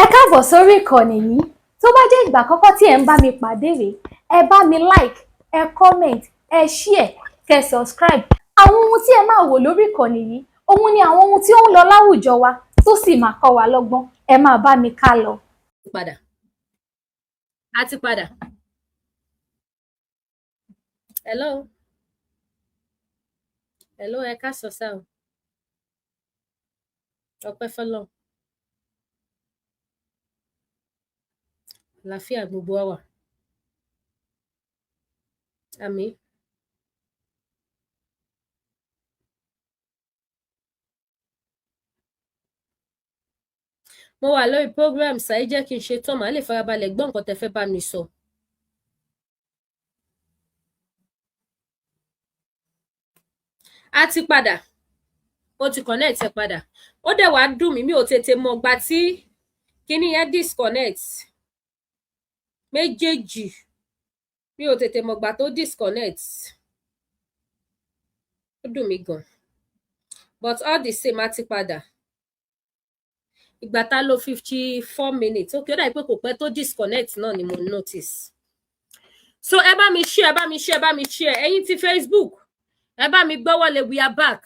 Ẹ káàbọ̀ sórí ìkànnì yìí. Tó bá jẹ́ ìgbà àkọ́kọ́ tí ẹ̀ ń bá mi pàdé rèé, ẹ bá mi like, ẹ comment, ẹ share, kẹ́ subscribe. Àwọn ohun tí ẹ máa wò lórí ìkànnì yìí, òun ni àwọn ohun tí ó ń lọ láwùjọ wa tó sì máa kọ́ wa lọ́gbọ́n. Ẹ máa bá mi ká lọ. A ti padà. Hello. Hello, ẹ káàsán sá o. Ọpẹ́ fọ́lọ́run. Àlàáfíà gbogbo wa wà. Àmín. Mo wà lórí program ṣáà jẹ́ kí n ṣe tán màá lè farabalẹ̀ gbọ́ nǹkan tẹ́ fẹ́ bá mi sọ. A ti padà. Ó ti connect ẹ padà. Ó dẹ̀ wá dùn mí, mi ò tètè mọ̀ gbà tí kíní yẹn disconnect. Méjèèjì. Mi ò tètè mọ̀ gbà tó disconnect. Ó dùn mí gan. But all the same a ti padà. Ìgbà tá lò 54 minutes. Okay, ó dà pé kò pẹ́ tó disconnect náà ni mo notice. So ẹ bá mi share, ẹ bá mi share, ẹ bá mi share. Ẹ̀yin tí Facebook, ẹ bá mi gbọ́wọ́lé, we are back.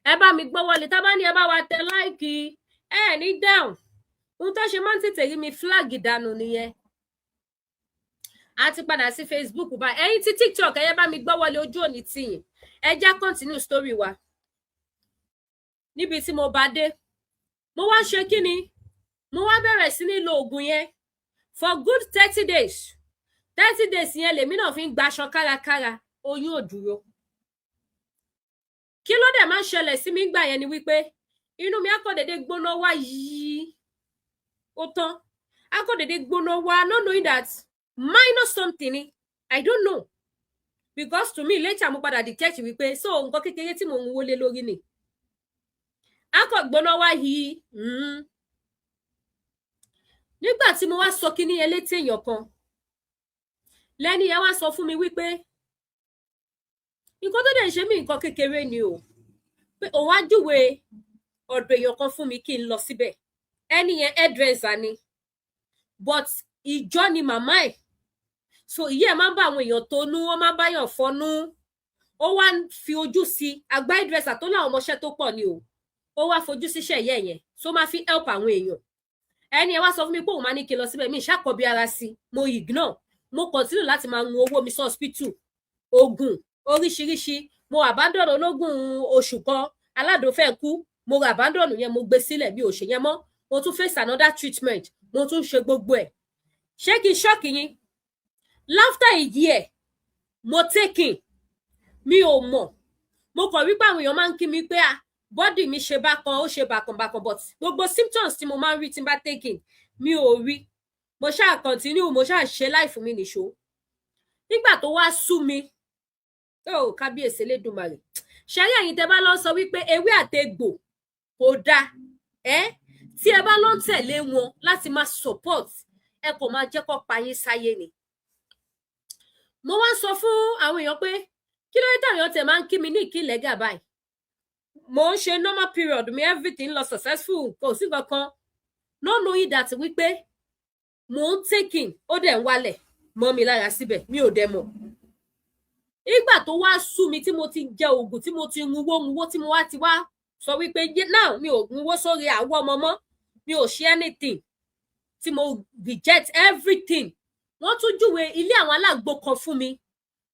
Ẹ bá mi gbọ́wọ́lé, tá bá ní ẹ bá wa tẹ like, ẹ ní down. Ohun tó ṣe máa ń tètè rí mi flag dànù nìyẹn. A ti padà sí Facebook báyìí. Ẹ̀yin tí TikTok, ẹ bá mi gbọ́wọ́lé, ojú òní tìyìn. Ẹ já continue story wa. Níbi tí mo bá dé, mo wá ṣe kíni? Mo wá bẹ̀rẹ̀ sí ní lo oògùn yẹn for good 30 days. 30 days yẹn lèmi náà fi ń gbaṣọ kárakára, oyún ò dúró. Kí ló dẹ̀ máa ń ṣẹlẹ̀ sí mi gbà yẹn ni wípé inú mi á kàn dédé gbóná wá yìí. Ó tán. Á kàn dédé gbóná wá, not knowing that minus something ni. I don't know. Because to me later mo padà detect wípé so nǹkan kékeré tí mo ń wọlé lórí ni. Á kàn gbóná wá yìí. Nígbà tí mo wá sọ kíní yẹn létí èèyàn kan, lẹ́ni yẹn wá sọ fún mi wípé nǹkan tó dẹ̀ ń ṣe mí nǹkan kékeré ni o. Pé òun á júwe ọ̀dọ̀ èèyàn kan fún mi kí n lọ síbẹ̀. Ẹni yẹn hairdresser ni. But ìjọ ni màmá ẹ̀. So ìyá ẹ̀ máa ń bá àwọn èèyàn tó nú, wọ́n máa ń báyàn fọnú. Ó wá fi ojú sí àgbà hairdresser tó láwọn ọmọọṣẹ́ tó pọ̀ ni o. Ó wá fojú síṣẹ́ ìyá ẹ̀ yẹn. So máa fi help àwọn èèyàn. Ẹni yẹn wá sọ fún mi pé òun máa ní kí n lọ síbẹ̀, mi ṣàkọ́bí ara sí. Mo ignore. Mo continue láti máa mu owó mi sí hospital. Oògùn oríṣiríṣi. Mo abandon ológun oṣù kan, aládòfẹ́ kú. Mo abandon yẹn, mo gbé sílẹ̀, mi ò ṣe yẹn mọ́. Mo tún face another treatment. Mo tún ṣe gbogbo ẹ̀. Ṣé kí n shock yín? After a year, mo taking. Mi ò mọ̀. Mo kàn rí pé àwọn èèyàn máa ń kí mi pé body mi ṣe bákan, ó ṣe bákan, but gbogbo symptoms tí mo máa ń rí tí n bá taking, mi ò rí. Mo ṣáà continue, mo ṣáà ṣe life mi nìṣó. Nígbà tó wá sú mi, kábíyèsí Elédùmarè. Ṣẹ́rí ẹ̀yin tẹ́ bá lọ sọ wípé ewé àtegbò kò dáa, tí ẹ bá lọ tẹ̀lé wọn láti máa support, ẹ kò máa jẹ́ kó pa yín sáyé ni. Mo wá sọ fún àwọn èèyàn pé kí ló dé táwọn èèyàn tẹ̀ máa ń kí mi ní ìkílẹ̀ gà báyìí. Mo ń ṣe normal period mi, everything lọ successful, kò sí kankan. No knowing that wípé mo ń taking, ó dẹ̀ ń wálẹ̀ mọ́ mi lára síbẹ̀, mi ò dẹ̀ mọ̀. Nígbà tó wá sú mi tí mo ti jẹ oògùn, tí mo ti runwó tí mo wá ti wá sọ wípé now mi ò runwó sórí àwọ̀ ọmọ mọ́, mi ò ṣe anything, tí mo reject everything. Wọ́n tún júwe ilé àwọn alágbo kan fún mi.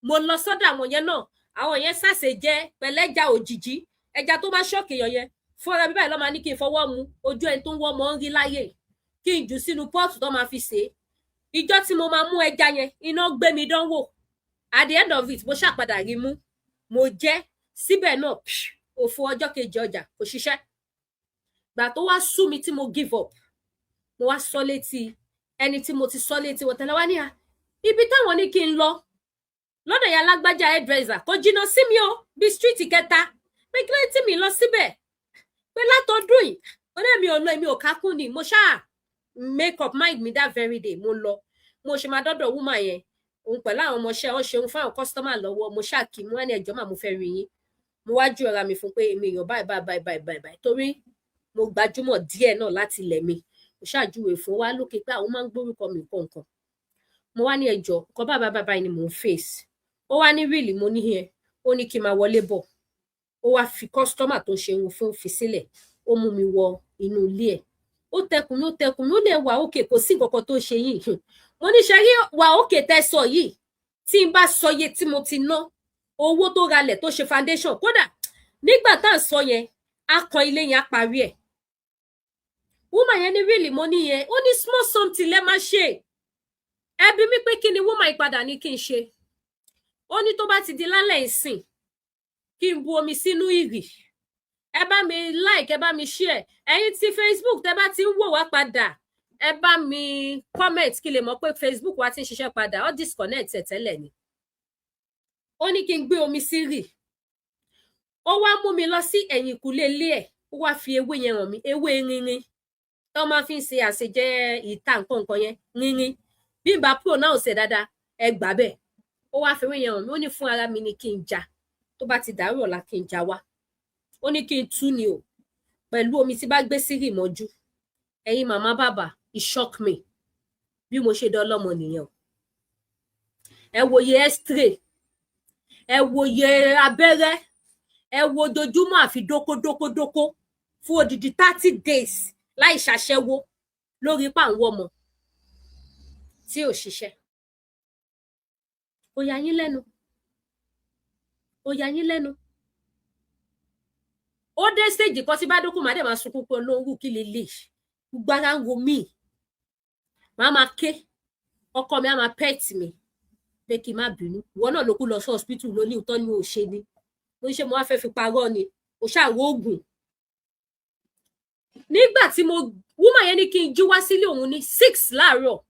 Mo lọ sọ́dọ̀ àwọn yẹn náà. Àwọn yẹn sàṣe jẹ pẹ̀lẹ́ja òjijì. Ẹja tó bá ṣọ́ọ̀kì èèyàn yẹn. Fúnra mi báyìí ló máa ní kí n fọwọ́ mu. Ojú ẹni tó ń wọ́ ọmọ ń rí láyè. Kí n jù sínú pọ́ọ̀tù tó máa fi sè é. Ìjọ tí mo máa mú ẹja yẹn, iná gbé mi dánwò. At the end of it, mo ṣàpadà rí mú. Mo jẹ síbẹ̀ náà. Òfò ọjọ́ kejì ọjà kò ṣiṣẹ́. Gbà tó wá sú mi tí mo give up. Mo wá sọ létí ẹni tí mo ti sọ létí wọn tẹ́lẹ̀ wá ní ibi táwọn ní kí n lọ lọ́dọ̀ ya lágbájá hairdresser kò jìnnà sí mi o bí street kẹta pé kí ló tí mi lọ síbẹ̀ pé látọdún yìí ọ̀nà mi ò lọ, èmi ò kákún ni. Mo ṣáà make up mind mi that very day. Mo lọ, mo ṣe máa dọ́dọ̀ woman yẹn, òun pẹ̀lú àwọn ọmọọṣẹ́ wọn ṣeun fún àwọn customer lọ́wọ́. Mo ṣáà kí mo wá ní ẹjọ́ mà mo fẹ́ rí yín. Mo wá ju ọ̀rá mi fún pé èmi èèyàn báyìí torí mo gbajúmọ̀ díẹ̀ náà láti ilẹ̀ mi mo ṣàjúwe fún wa lókè pé àwọn máa ń gbórúkọ mi nǹkan mo wá ní ẹjọ́ nǹkan bàbá ni mò ń face ó wá ní really mo ní yẹn ó ní kí n máa wọlé bọ̀ ó wá fi kọ́sítọ́mà tó ṣe òun fún fi sílẹ̀ ó mú mi wọ inú ilé ẹ̀ ó tẹkùn mi ó lè wà òkè kò sí nǹkan kan tó ṣe yìí mo ní ṣe rí wà òkè tẹ́ sọ yìí tí n bá sọ iye tí mo ti ná owó tó ralẹ̀ tó ṣe foundation kódà nígbà tá à ń sọ yẹn á kan ilé yẹn á parí ẹ̀ woman yẹn ní really mo ní yẹn ó ní small something lẹ máa ṣe ẹbí mi pé kí ni woman ìpadà ní kí n ṣe ó ní tó bá ti di lálẹ́ ìsìn kí n bu omi sínú ìrì ẹ bá mi like ẹ bá mi share ẹ̀yin tí Facebook tẹ́ bá ti ń wò wá padà ẹ bá mi comment kí lè mọ̀ pé Facebook wa ti ń ṣiṣẹ́ padà ó disconnect ẹ̀ tẹ́lẹ̀ ni ó ní kí n gbé omi sí rì ó wá mú mi lọ sí ẹ̀yìnkùlé ilé ẹ̀ ó wá fi ewé yẹn hàn mí ewé rinrin tó máa fi ń ṣe àṣejẹ ìta nǹkan yẹn rinrin bí n bá pronounce dáadáa ẹ gbà bẹ́ẹ̀ ó wá fi ewé yẹn hàn mí ó ní fún ara mi ni kí n já tó bá ti dàrú ọ̀la kí n já wá ó ní kí n tú ni o pẹ̀lú omi tí bá gbé sí rì mọ́jú ẹ̀yin màmá bàbá it shock me bí mo ṣe dọ́lọ́mọ nìyẹn o ẹ wòye x-ray ẹ wòye abẹ́rẹ́ ẹ wo ojoojúmọ́ àfi dókódókódókó fún odidi 30 days láì ṣàṣẹ́wó lórí pàǹwọ́ ọmọ tí ò ṣiṣẹ́ ó yà yín lẹ́nu ó yà yín lẹ́nu ó dé stage kan tí bá dókùn má dé máa sunkún pé olóhùn kí lè lè gbogbo ara ń wo mí màá máa ké ọkọ mi á máa pet mi pé kí n má bínú ìwọ náà ló kú lọ sí hospital ló ní ìtọ́ ni ò ṣe ni mo ń ṣe mo wá fẹ́ fi parọ́ ni ò ṣàwọ̀ oògùn nígbà tí mo woman yẹn ní kí n jí wá sílé òun ní 6 láàárọ̀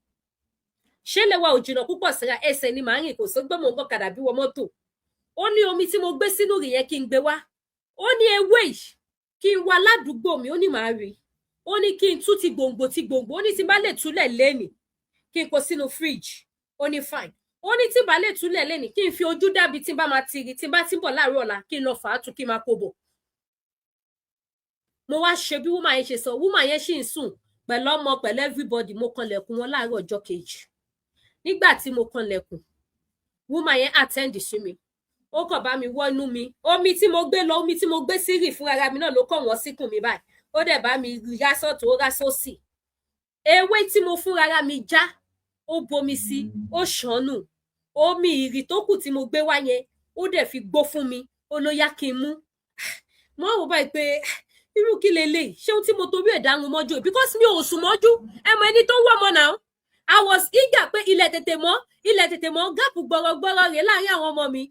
ṣé lè wa ò jìnnà púpọ̀ síra ẹsẹ̀ ni màá rìn kò sọ gbé mo nǹkan kàdà bí wọ mọ́tò ó ní omi tí mo gbé sínú rì yẹn kí n gbé wá ó ní ewé yìí kí n wá ládùúgbò mi ó ní màá rí ó ní kí n tú ti gbòǹgbò ó ní tí n bá lè túlẹ̀ lẹ́nì kí n kó sínú fridge ó ní fine ó ní tí n bá lè túlẹ̀ lẹ́nì kí n fi ojú dàbí tí n bá máa tiri tí n bá ti ń bọ̀ láàárọ̀ ọ̀la kí n lọ fà á tu kí n máa kó bọ̀ mo wá ṣe bí woman yẹn ṣe sọ woman yẹn ṣì ń sùn pẹ̀lú ọmọ pẹ̀lú everybody mo kanlẹ̀kùn wọn láàárọ̀ ọjọ́ kejì nígbà tí mo kanlẹ̀kùn woman yẹn attend sí mi ó kàn bá mi wọnú mi omi tí mo gbé sí rì fún ara mi náà ló kàn wọ́n síkùn mi báyìí ó dẹ̀ bá mi rá sọ́tún ó rá sósì ewé tí mo fún ara mi já ó bomi sí ó ṣànù omi ìrì tó kù tí mo gbé wá yẹn ó dẹ̀ fi gbó fún mi ó ló yá kí n mú mo wò báyìí pé irú kí leléyìí ṣé ohun tí mo torí ẹ̀ dáhùn mọ́jú because mi ò sùn mọ́jú ẹ mọ ẹni tó ń wọ́ ọmọ náà I was eager pé ilẹ̀ tètè mọ́ gáàpù gbọ̀rọ̀gbọ̀rọ̀ rèé láàrin àwọn ọmọ mi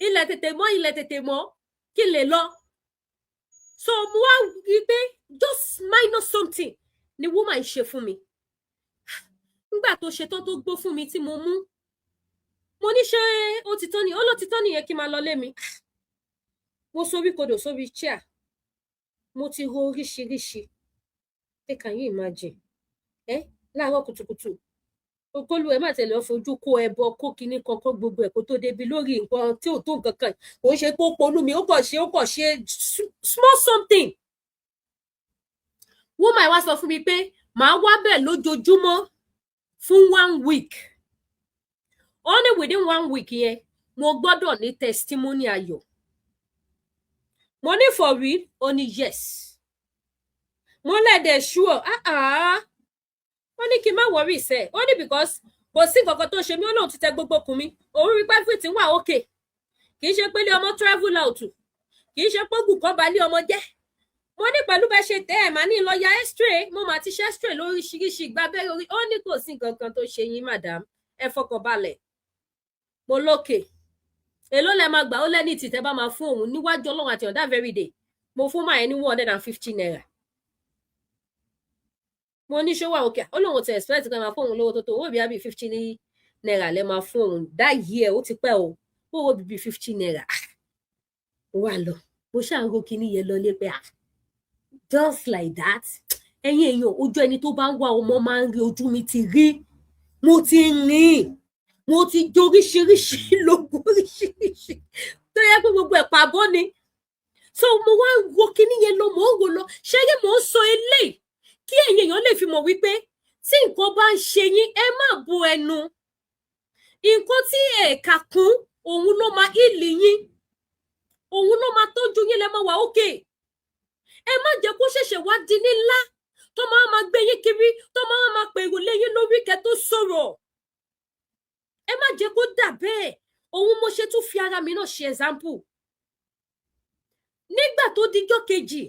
ilẹ̀ tètè mọ́ kí n lè lọ so mo wá rí pé just minus something ni woman ṣe fún mi nígbà tó ṣe tán tó gbó fún mi tí mo mú mo ní ṣé ó ti tán ni ó ló ti tán nìyẹn kí n máa lọ lé mi mo sorí kodò sórí chair mo ti ro oríṣiríṣi can you imagine láàárọ̀ kùtùkùtù ogolu ẹ má tẹ̀lé ọfojú kó ẹbọ kó kinní kan kó gbogbo ẹ kó tó débi lórí nǹkan tí ò tó nǹkan kan kò ń ṣe kó ponú mi ó kàn ṣe small something woman wá sọ fún mi pé màá wá bẹ̀ lójoojúmọ́ fún 1 week only within 1 week yẹn mo gbọ́dọ̀ ní testimony ayọ̀ mo ní for real ó ní yes mo lẹ́dẹ̀ sure ó ní kí n má worry sẹ́ ó ní because kò sí nǹkan tó ṣe mí ó lóun ti tẹ gbogbo kùn mi òun rí pé everything wà okay kì í ṣe pé ilé ọmọ travel out kì í ṣe pé ògùn kan balẹ̀ ọmọ jẹ́ mo ní pẹ̀lú bẹ́ẹ̀ ṣe tẹ́ ẹ̀ máa ní lọ ya x-ray mo máa ti ṣe x-ray lóríṣiríṣi ìgbà bẹ́ẹ̀ orí ó ní kò sí nǹkan kan tó ṣe yín madam ẹ fọkàn balẹ̀ mo lókè èló lẹ máa gbà ó lẹ́ni ìtìtẹ́ bá máa fún òun níwájú ọlọ́run àti on that very day mo fún máa ní 150 naira mo ní ṣó wà òkè ó lóun ti expect kan máa fún òun lówó tó tó owó bíi àbí 50 naira lẹ máa fún òun that year ó ti pẹ́ o owó bíi 50 naira ó wà lọ mo ṣàǹgó kinní yẹn lọ lé pé just like that ẹ̀yin èèyàn ojú ẹni tó bá ń wá ọmọ máa ń rí ojú mi ti rí mo ti rìn mo ti jóríṣiríṣi lógún oríṣiríṣi tó yẹ pé gbogbo ẹ̀ pàbó ni so mo wá wo kíní yẹn lọ mo ń wò lọ ṣẹ́yẹ́ mo ń sọ eléyìí kí ẹ̀yin èèyàn lè fi mọ̀ wípé tí nǹkan bá ń ṣe yín ẹ má bo ẹnu nǹkan tí ẹ̀ka kún òun ló máa ìlì yín òun ló máa tọ́jú yín lẹ́ máa wà ókè ẹ má jẹ́ kó ṣẹ̀ṣẹ̀ wá di ní ńlá tó máa gbé yín kiri tó máa pèrò léyìn lórí kẹ́ tó sọ̀rọ̀ ẹ má jẹ́ kó dà bẹ́ẹ̀ òun mo ṣe tún fi ara mi náà ṣe example nígbà tó dijọ́ kejì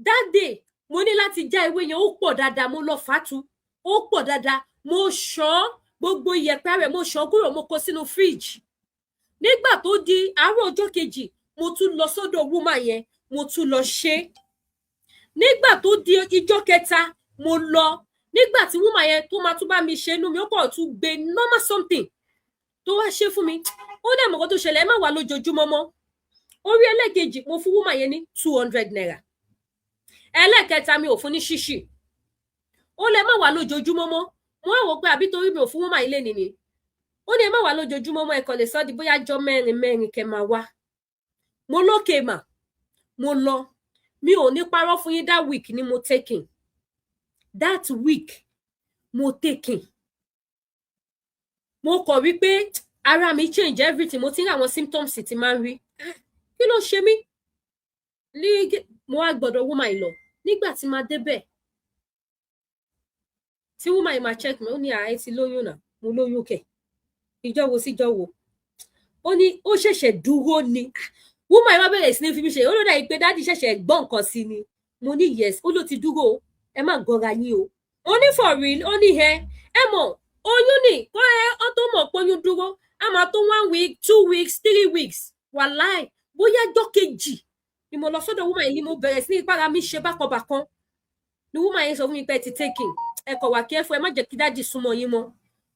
that day mo ní láti já ewé yẹn ó pọ̀ dáadáa mo lọ fàtú ó pọ̀ dáadáa mo ṣàn gbogbo iyẹ̀pẹ̀ rẹ̀ mo ṣàn kúrò mo kó sínú fridge nígbà tó di àárọ̀ ọjọ́ kejì mo tún lọ sọ́dọ̀ woman yẹn mo tún lọ ṣe nígbà tó di ijọ́ kẹta mo lọ nígbà tí woman yẹn tó máa tún bá mi ṣe inú mi ó kọ̀ tún gbé normal something tó wá ṣe fún mi ó dẹ̀ mọ̀kọ́ tó ṣẹlẹ̀ ẹ má wà lójoojúmọ́ mọ́ orí ẹlẹ́kejì mo fún woman yẹn ní 200 naira ẹlẹ́kẹta mi ò fún ní ṣíṣì ó lè má wà lójoojúmọ́ mọ́ mo wá wò pé àbí torí mi ò fún woman ilé nìní ó ní ẹ má wà lójoojúmọ́ mọ́ ẹ kàn lè sọ di bóyá jọ́ mẹ́rin kẹ́ máa wá mo lókè mà mo lọ mi ò ní parọ́ fún yín that week ni mo taking that week mo taking mo kọ̀ wí pé ara mi change everything mo ti rí àwọn symptoms tí máa ń rí kí ló ṣe mí mo wá gbọ́dọ̀ woman lọ nígbà tí máa débẹ̀ tí woman yìí máa check mi ó ní ààyè ti lóyún náà mo lóyún kẹ̀ ìjọ wo síjọ wo ó ní ó ṣẹ̀ṣẹ̀ dúró ni woman yìí wá bẹ̀rẹ̀ sí ní fi mí ṣe ó ló dà yìí pé dáàdi ṣẹ̀ṣẹ̀ gbọ́ nǹkan sí ni mo ní yes ó ló ti dúró ẹ má gọra yín o ó ní for real ó ní ẹ mọ̀ oyún ni kọ́ ẹ ọ tó mọ̀ pé oyún dúró a máa tó 1 week 2 weeks 3 weeks wàláì bóyá ọjọ́ kejì ni mo lọ sọ́dọ̀ woman yìí ni mo bẹ̀rẹ̀ sí ní ìpara mi ṣe bákanbàkan ni woman yìí sọ fún mi pé ti taking ẹ kọ̀ wá careful ẹ má jẹ́ kí dáàdi súnmọ́ yín mọ́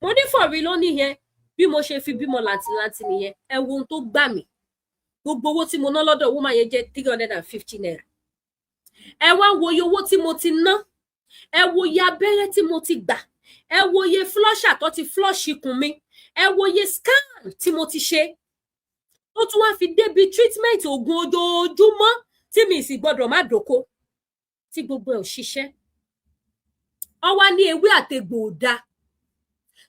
mo ní for real ó ní bí mo ṣe fi bímọ làǹtìlanti nìyẹn ẹ wo ohun tó gbà mí gbogbo owó tí mo ná lọ́dọ̀ woman yẹn jẹ́ 350 naira ẹ wá wo iye owó tí mo ti ná ẹ wo iye abẹ́rẹ́ tí mo ti gbà ẹ wo iye flusher tó ti flush ikùn mi ẹ wo iye scan tí mo ti ṣe ó tún wá fi débi treatment oògùn ojoojúmọ́ tí mi sì gbọ́dọ̀ má dòko tí gbogbo ẹ̀ ò ṣiṣẹ́ ọ wá ní ewé àtegbò ò dáa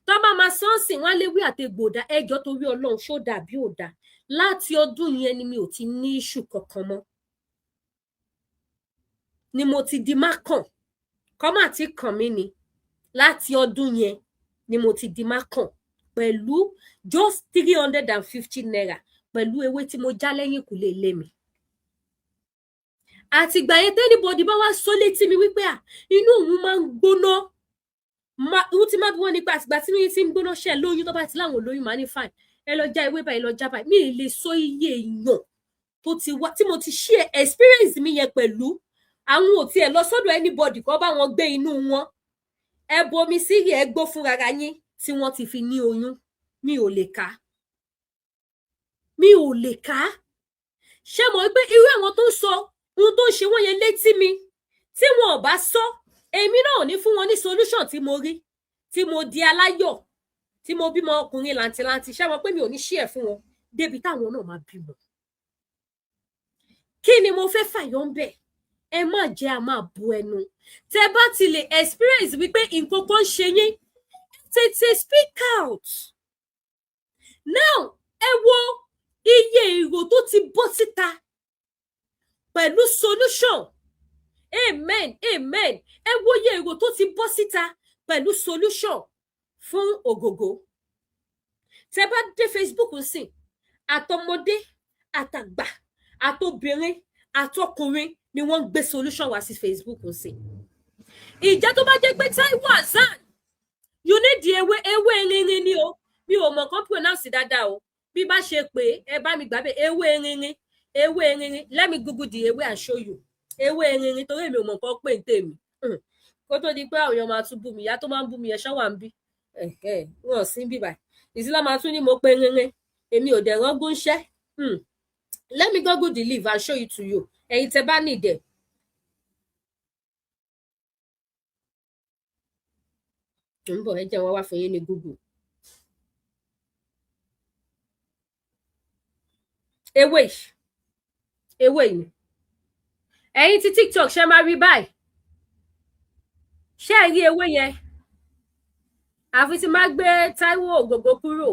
tó bá máa sọ́ọ̀sìn wọn léwé àtegbò ò dáa ẹjọ́ torí Ọlọ́run ṣó dà bí ò dáa láti ọdún yẹn ni mi ò ti ní iṣu kankan mọ́ ni mo ti di má kàn kọ́ mà ti kàn mí ni láti ọdún yẹn ni mo ti di má kàn pẹ̀lú just 350 naira pẹ̀lú ewé tí mo já lẹ́yìn kùlé ilé mi àtìgbà yẹn tẹ́nibọ̀dì bá wá sọ létí mi wípé inú òun máa ń gbóná òun ti má bí wọ́n nípa àtìgbà tí mi ti ń gbóná ṣe lóyún tó bá ti láwọn olóyún máa ní fine ẹ lọ já ewé báyìí lọ já báyìí mi ì lè sọ iye èèyàn tó ti wá tí mo ti share experience mi yẹn pẹ̀lú àwọn ò tiẹ̀ lọ sọ́dọ̀ anybody kó bá wọn gbé inú wọn ẹ bomi sí ẹ gbó fúnra yín tí wọ́n ti fi ní oyún mi ò lè kà ṣé mo pé irú àwọn tó ń sọ ohun tó ń ṣe wọ́n yẹn létí mi tí wọn ò bá sọ èmi náà ò ní fún wọn ní solution tí mo rí tí mo di aláyọ̀ tí mo bímọ ọkùnrin làǹtìlanti ṣé mo pé mi ò ní share fún wọn débi táwọn náà máa bímọ kí ni mo fẹ́ fàyọ ń bẹ̀ ẹ má jẹ́ a máa bu ẹnu tẹ bá ti lè experience wípé nǹkan kan ṣe yín tètè speak out now ẹ wo iye èrò tó ti bọ́ síta pẹ̀lú solution amen ẹ wo iye èrò tó ti bọ́ síta pẹ̀lú solution fún ògògó tẹ bá dé Facebook sìn àtọmọdé àtàgbà àtobìnrin àtọkùnrin ni wọ́n ń gbé solution wá sí Facebook sìn ìjẹ́ tó bá jẹ́ pé Taiwo Hassan you need the ewé erinrin ni o mi ò mọ̀ kán pronounce dáadáa o bí bá ṣe pé ẹ bá mi gbàgbé ewé erinrin let me Google the ewé and show you ewé erinrin torí mi ò mọ̀ kán pé ń tèmi kó tó di pé àwọn èèyàn máa tún bú mi ìyá tó máa ń bú mi ẹ̀ṣọ́ wà ń bí wọn sí bí báyìí ìsìlá máa tún ní mo pé rinrin èmi ò dẹ̀ rọ́gún ṣẹ́ let me Google the leaf and show it to you ẹ̀yin tẹ́ bá nìdẹ̀. ń bọ̀ ẹ jẹ́ wọn wá fún yín ní Google. ewé ewé yìí ẹ̀yin tí TikTok ṣe máa rí báyìí ṣé ẹ rí ewé yẹn àfi tí máa gbé Táíwò Ògògó kúrò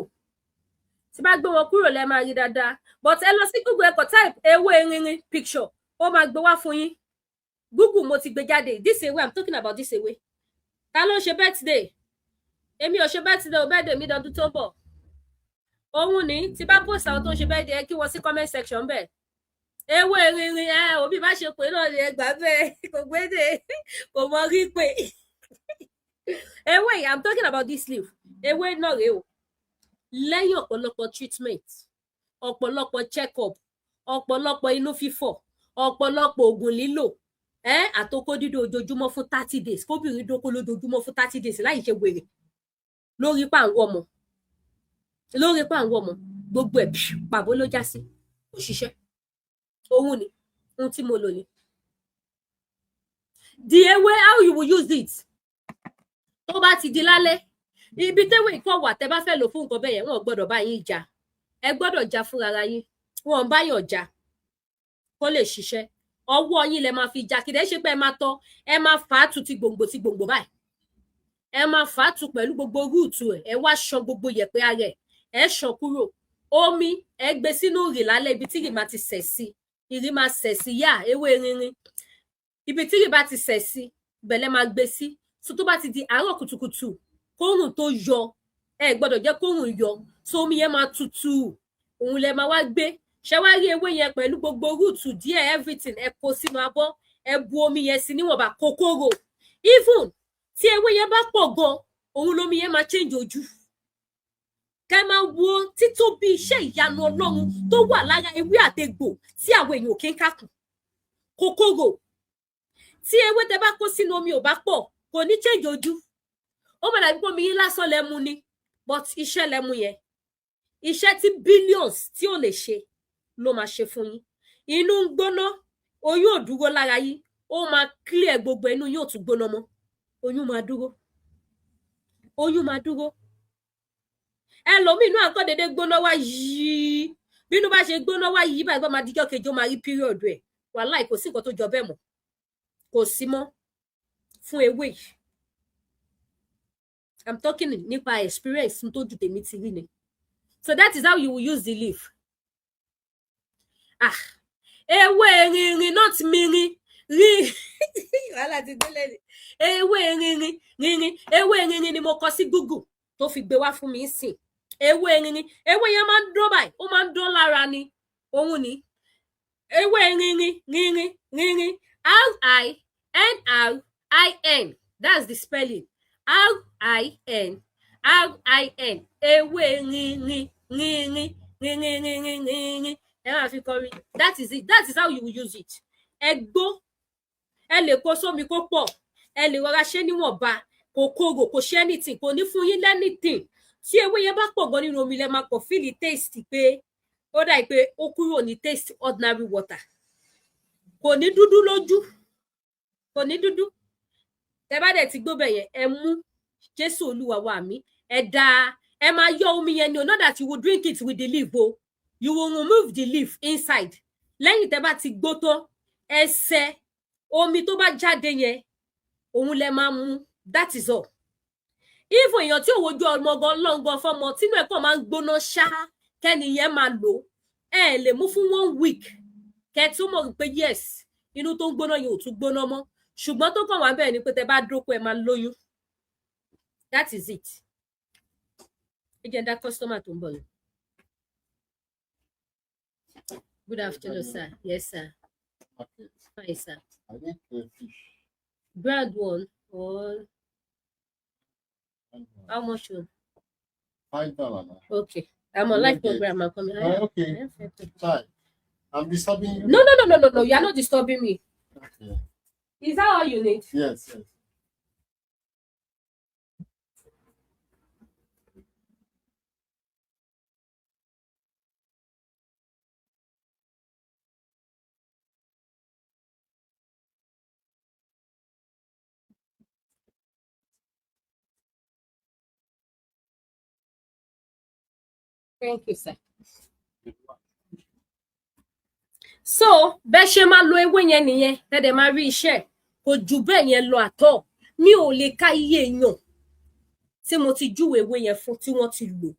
tí bá gbé wọn kúrò lẹ máa rí dáadáa but ẹ lọ sí Google ẹkọ type ewé rinrin picture ó máa gbé wá fún yín Google mo ti gbé jáde this ewé I'm talking about this ewé ta ló ń ṣe birthday èmi ò ṣe birthday ò birthday mi dọdún tó ń bọ̀ òun ni tí bá post àwọn tó ń ṣe birthday ẹ kí wọn sí comment section bẹ́ẹ̀ ewé rinrin òbí bá ṣe pé náà ni ẹ gbà bẹ́ẹ̀ kò gbédè kò mọ rí pé ewé I'm talking about this leaf ewé náà rèé o lẹ́yìn ọ̀pọ̀lọpọ̀ treatment ọ̀pọ̀lọpọ̀ check up ọ̀pọ̀lọpọ̀ inú fífọ̀ ọ̀pọ̀lọpọ̀ oògùn lílò àtòkó dídó ojoojúmọ́ fún 30 days kóbìnrin dóko lójoojúmọ́ fún 30 days láì ṣe wèrè lórí pàǹwọ́ ọmọ gbogbo ẹ̀ pàbó ló já sí òṣìṣẹ́ òun ni ohun tí mo lò ní. the ewé how you will use it tó bá ti di lálẹ́ ibi tẹ́wé ikọ̀ wà tẹ́ bá fẹ́ lò fún nǹkan bẹ́ẹ̀ yẹn wọn ò gbọ́dọ̀ bá yín jà ẹ gbọ́dọ̀ jà fúnra ara yín wọn bá yàn jà kó lè ṣiṣẹ́ ọwọ́ yín lẹ máa fi jà kí dẹ́ ṣe pé ẹ máa tọ́ ẹ máa fà á tu ti gbòǹgbò báyìí ẹ máa fà á tu pẹ̀lú gbogbo rúùtù ẹ wá ṣan gbogbo yẹ̀pẹ̀ ara ẹ ṣan kúrò omi ẹ gbé sínú ìrì lálẹ́ ibi tí ìrì máa ti sẹ̀ sí ìrì máa sẹ̀ sí yá ewé rinrin ibi tí ìrì bá ti sẹ̀ sí bẹ̀lẹ́ máa gbé sí so tó bá ti di àárọ̀ kùtùkùtù kóòrùn tó yọ ẹ gbọ́dọ̀ jẹ́ kóòrùn yọ so omi yẹn máa tutù òun lẹ máa wá gbé ṣe wá rí ewé yẹn pẹ̀lú gbogbo rúùtù díẹ̀ everything ẹ kó sínú abọ́ ẹ bu omi yẹn sí níwọ̀nba kòkòrò even tí ewé yẹn bá pọ̀ gan òun lómi yẹn máa change ojú kẹ máa wo títóbi iṣẹ́ ìyanu Ọlọ́run tó wà lára ewé àtegbò tí àwọn èèyàn kì í kàkùn kòkòrò tí ewé tẹ bá kó sínú omi ò bá pọ̀ kò ní change ojú ó mọ̀ dàbí pé omi yín lásán lẹ́mu ni but iṣẹ́ lẹ́mu yẹn iṣẹ́ tí billions tí ò lè ṣe ló máa ṣe fún yín inú ń gbóná oyún ò dúró lára yín ó máa clear gbogbo inú yóò tún gbóná mọ́ oyún máa dúró ẹlòmíì inú àkọ́ dédé gbóná wá yìí bínú bá ṣe gbóná wá yìí báyìí bá máa díjọ́ kejì ó máa rí period ẹ̀ wàláì kò sí nǹkan tó jọ bẹ́ẹ̀ mọ́ kò sí mọ́ fún ewé yìí I'm talking nípa experience tó ju tèmi ti rí ni so that is how you will use the leaf ewé rinrin not mirin rí wàhálà ti délé ni ewé rinrin ni mo kọ sí Google tó fi gbé wá fún mi sìn ewé rinrin ewé yẹn máa ń dán báyìí ó máa ń dán lára ni òun ni ewé rinrin RINRIN that's the spelling RINRIN ewé rinrin ẹ máa fi kọrin that is it that is how you will use it ẹ gbó ẹ lè kó sómi kó pọ̀ ẹ lè rọra ṣe níwọ̀nba kòkòrò kò ṣe anything kò ní fún yín anything tí ewé yẹn bá pọ̀ gan nínú omi lẹ máa kọ̀ feel taste pé ó dà pé ó kúrò ní taste ordinary water kò ní dúdú lójú kò ní dúdú tẹ bá dẹ̀ ti gbó bẹ̀ yẹn ẹ mú Jésù Olúwa wa mi ẹ dá ẹ máa yọ omi yẹn ni o not that you will drink it with the leaf o you will remove the leaf inside lẹ́yìn tẹ bá ti gbó tó ẹsẹ̀ omi tó bá jáde yẹn òun lẹ máa mú that is all if èèyàn tí ò wojú ọmọ gan lọ́ngàn fọmọ tínú ẹ̀kọ́ máa ń gbóná ṣá kẹ́ni yẹn máa lò ẹ lè mú fún 1 week kẹ́ tún mọ̀ pé yes inú tó ń gbóná yẹn ò tún gbóná mọ́ ṣùgbọ́n tó kàn wá bẹ́ẹ̀ ni pé tẹ bá dóko ẹ máa lóyún that is it ẹ jẹ́ dá customer tó ń bọ̀ lọ. Good afternoon, sir. Yes, sir. Fine, sir. I need fish. Brand one or how much one? $5. Okay. I'm on live program. I'm coming. Okay. Fine. I'm disturbing you. No. You are not disturbing me. Okay. Is that all you need? Yes. Thank you, sir. so bẹ́ẹ̀ ṣe máa lo ewé yẹn nìyẹn tẹ́lẹ̀ máa rí iṣẹ́ kò jù bẹ́ẹ̀ yẹn lọ àtọ̀ mi ò lè ká iye èèyàn tí mo ti júwe ewé yẹn fún tí wọ́n ti lò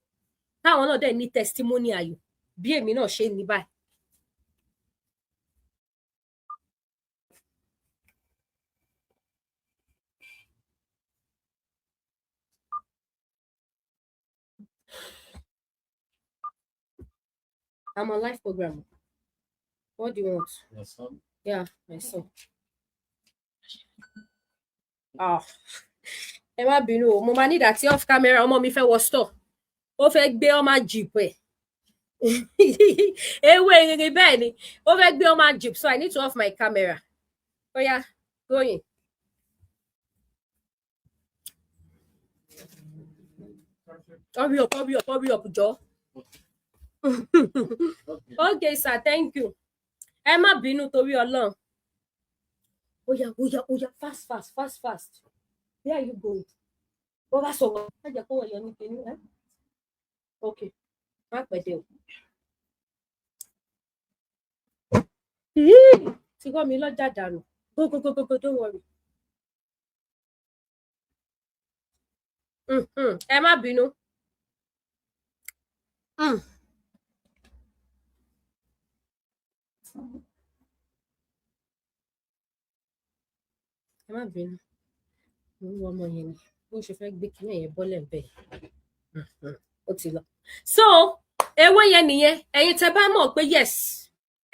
táwọn náà dẹ̀ ní testimony ayọ̀ bí èmi náà ṣe ní báyìí. I'm on live program. What do you want? Your son? Yeah, my son. Ẹ má bínú o, mo máa ní ìdàtí off camera ọmọ mi fẹ́ wọ store. Ó fẹ́ gbé ọmọ jeep ẹ̀. Ewé rere bẹ́ẹ̀ ni. Ó fẹ́ gbé ọmọ jeep, so I need to off my camera. Oh yeah, going. Hurry up, Joe. Okay, sir, thank you. Ẹ má bínú torí Ọlọ́run. Ó yá, fast. Where are you going? Ó bá sọ̀rọ̀, má jẹ́ kó wọ̀ yọ ní kíní. Okay, má pẹ̀dẹ̀ o. Ti kọ́ mi lọ́jà dànù. Go, don't worry. Ẹ má bínú. Ẹ má bínú. Mo ń wo ọmọ yẹn ni bó ṣe fẹ́ gbé kíní yẹn bọ́lẹ̀ bẹ́ẹ̀. Ó ti lọ. So ewé yẹn nìyẹn ẹ̀yin tẹ́ bá mọ̀ pé yes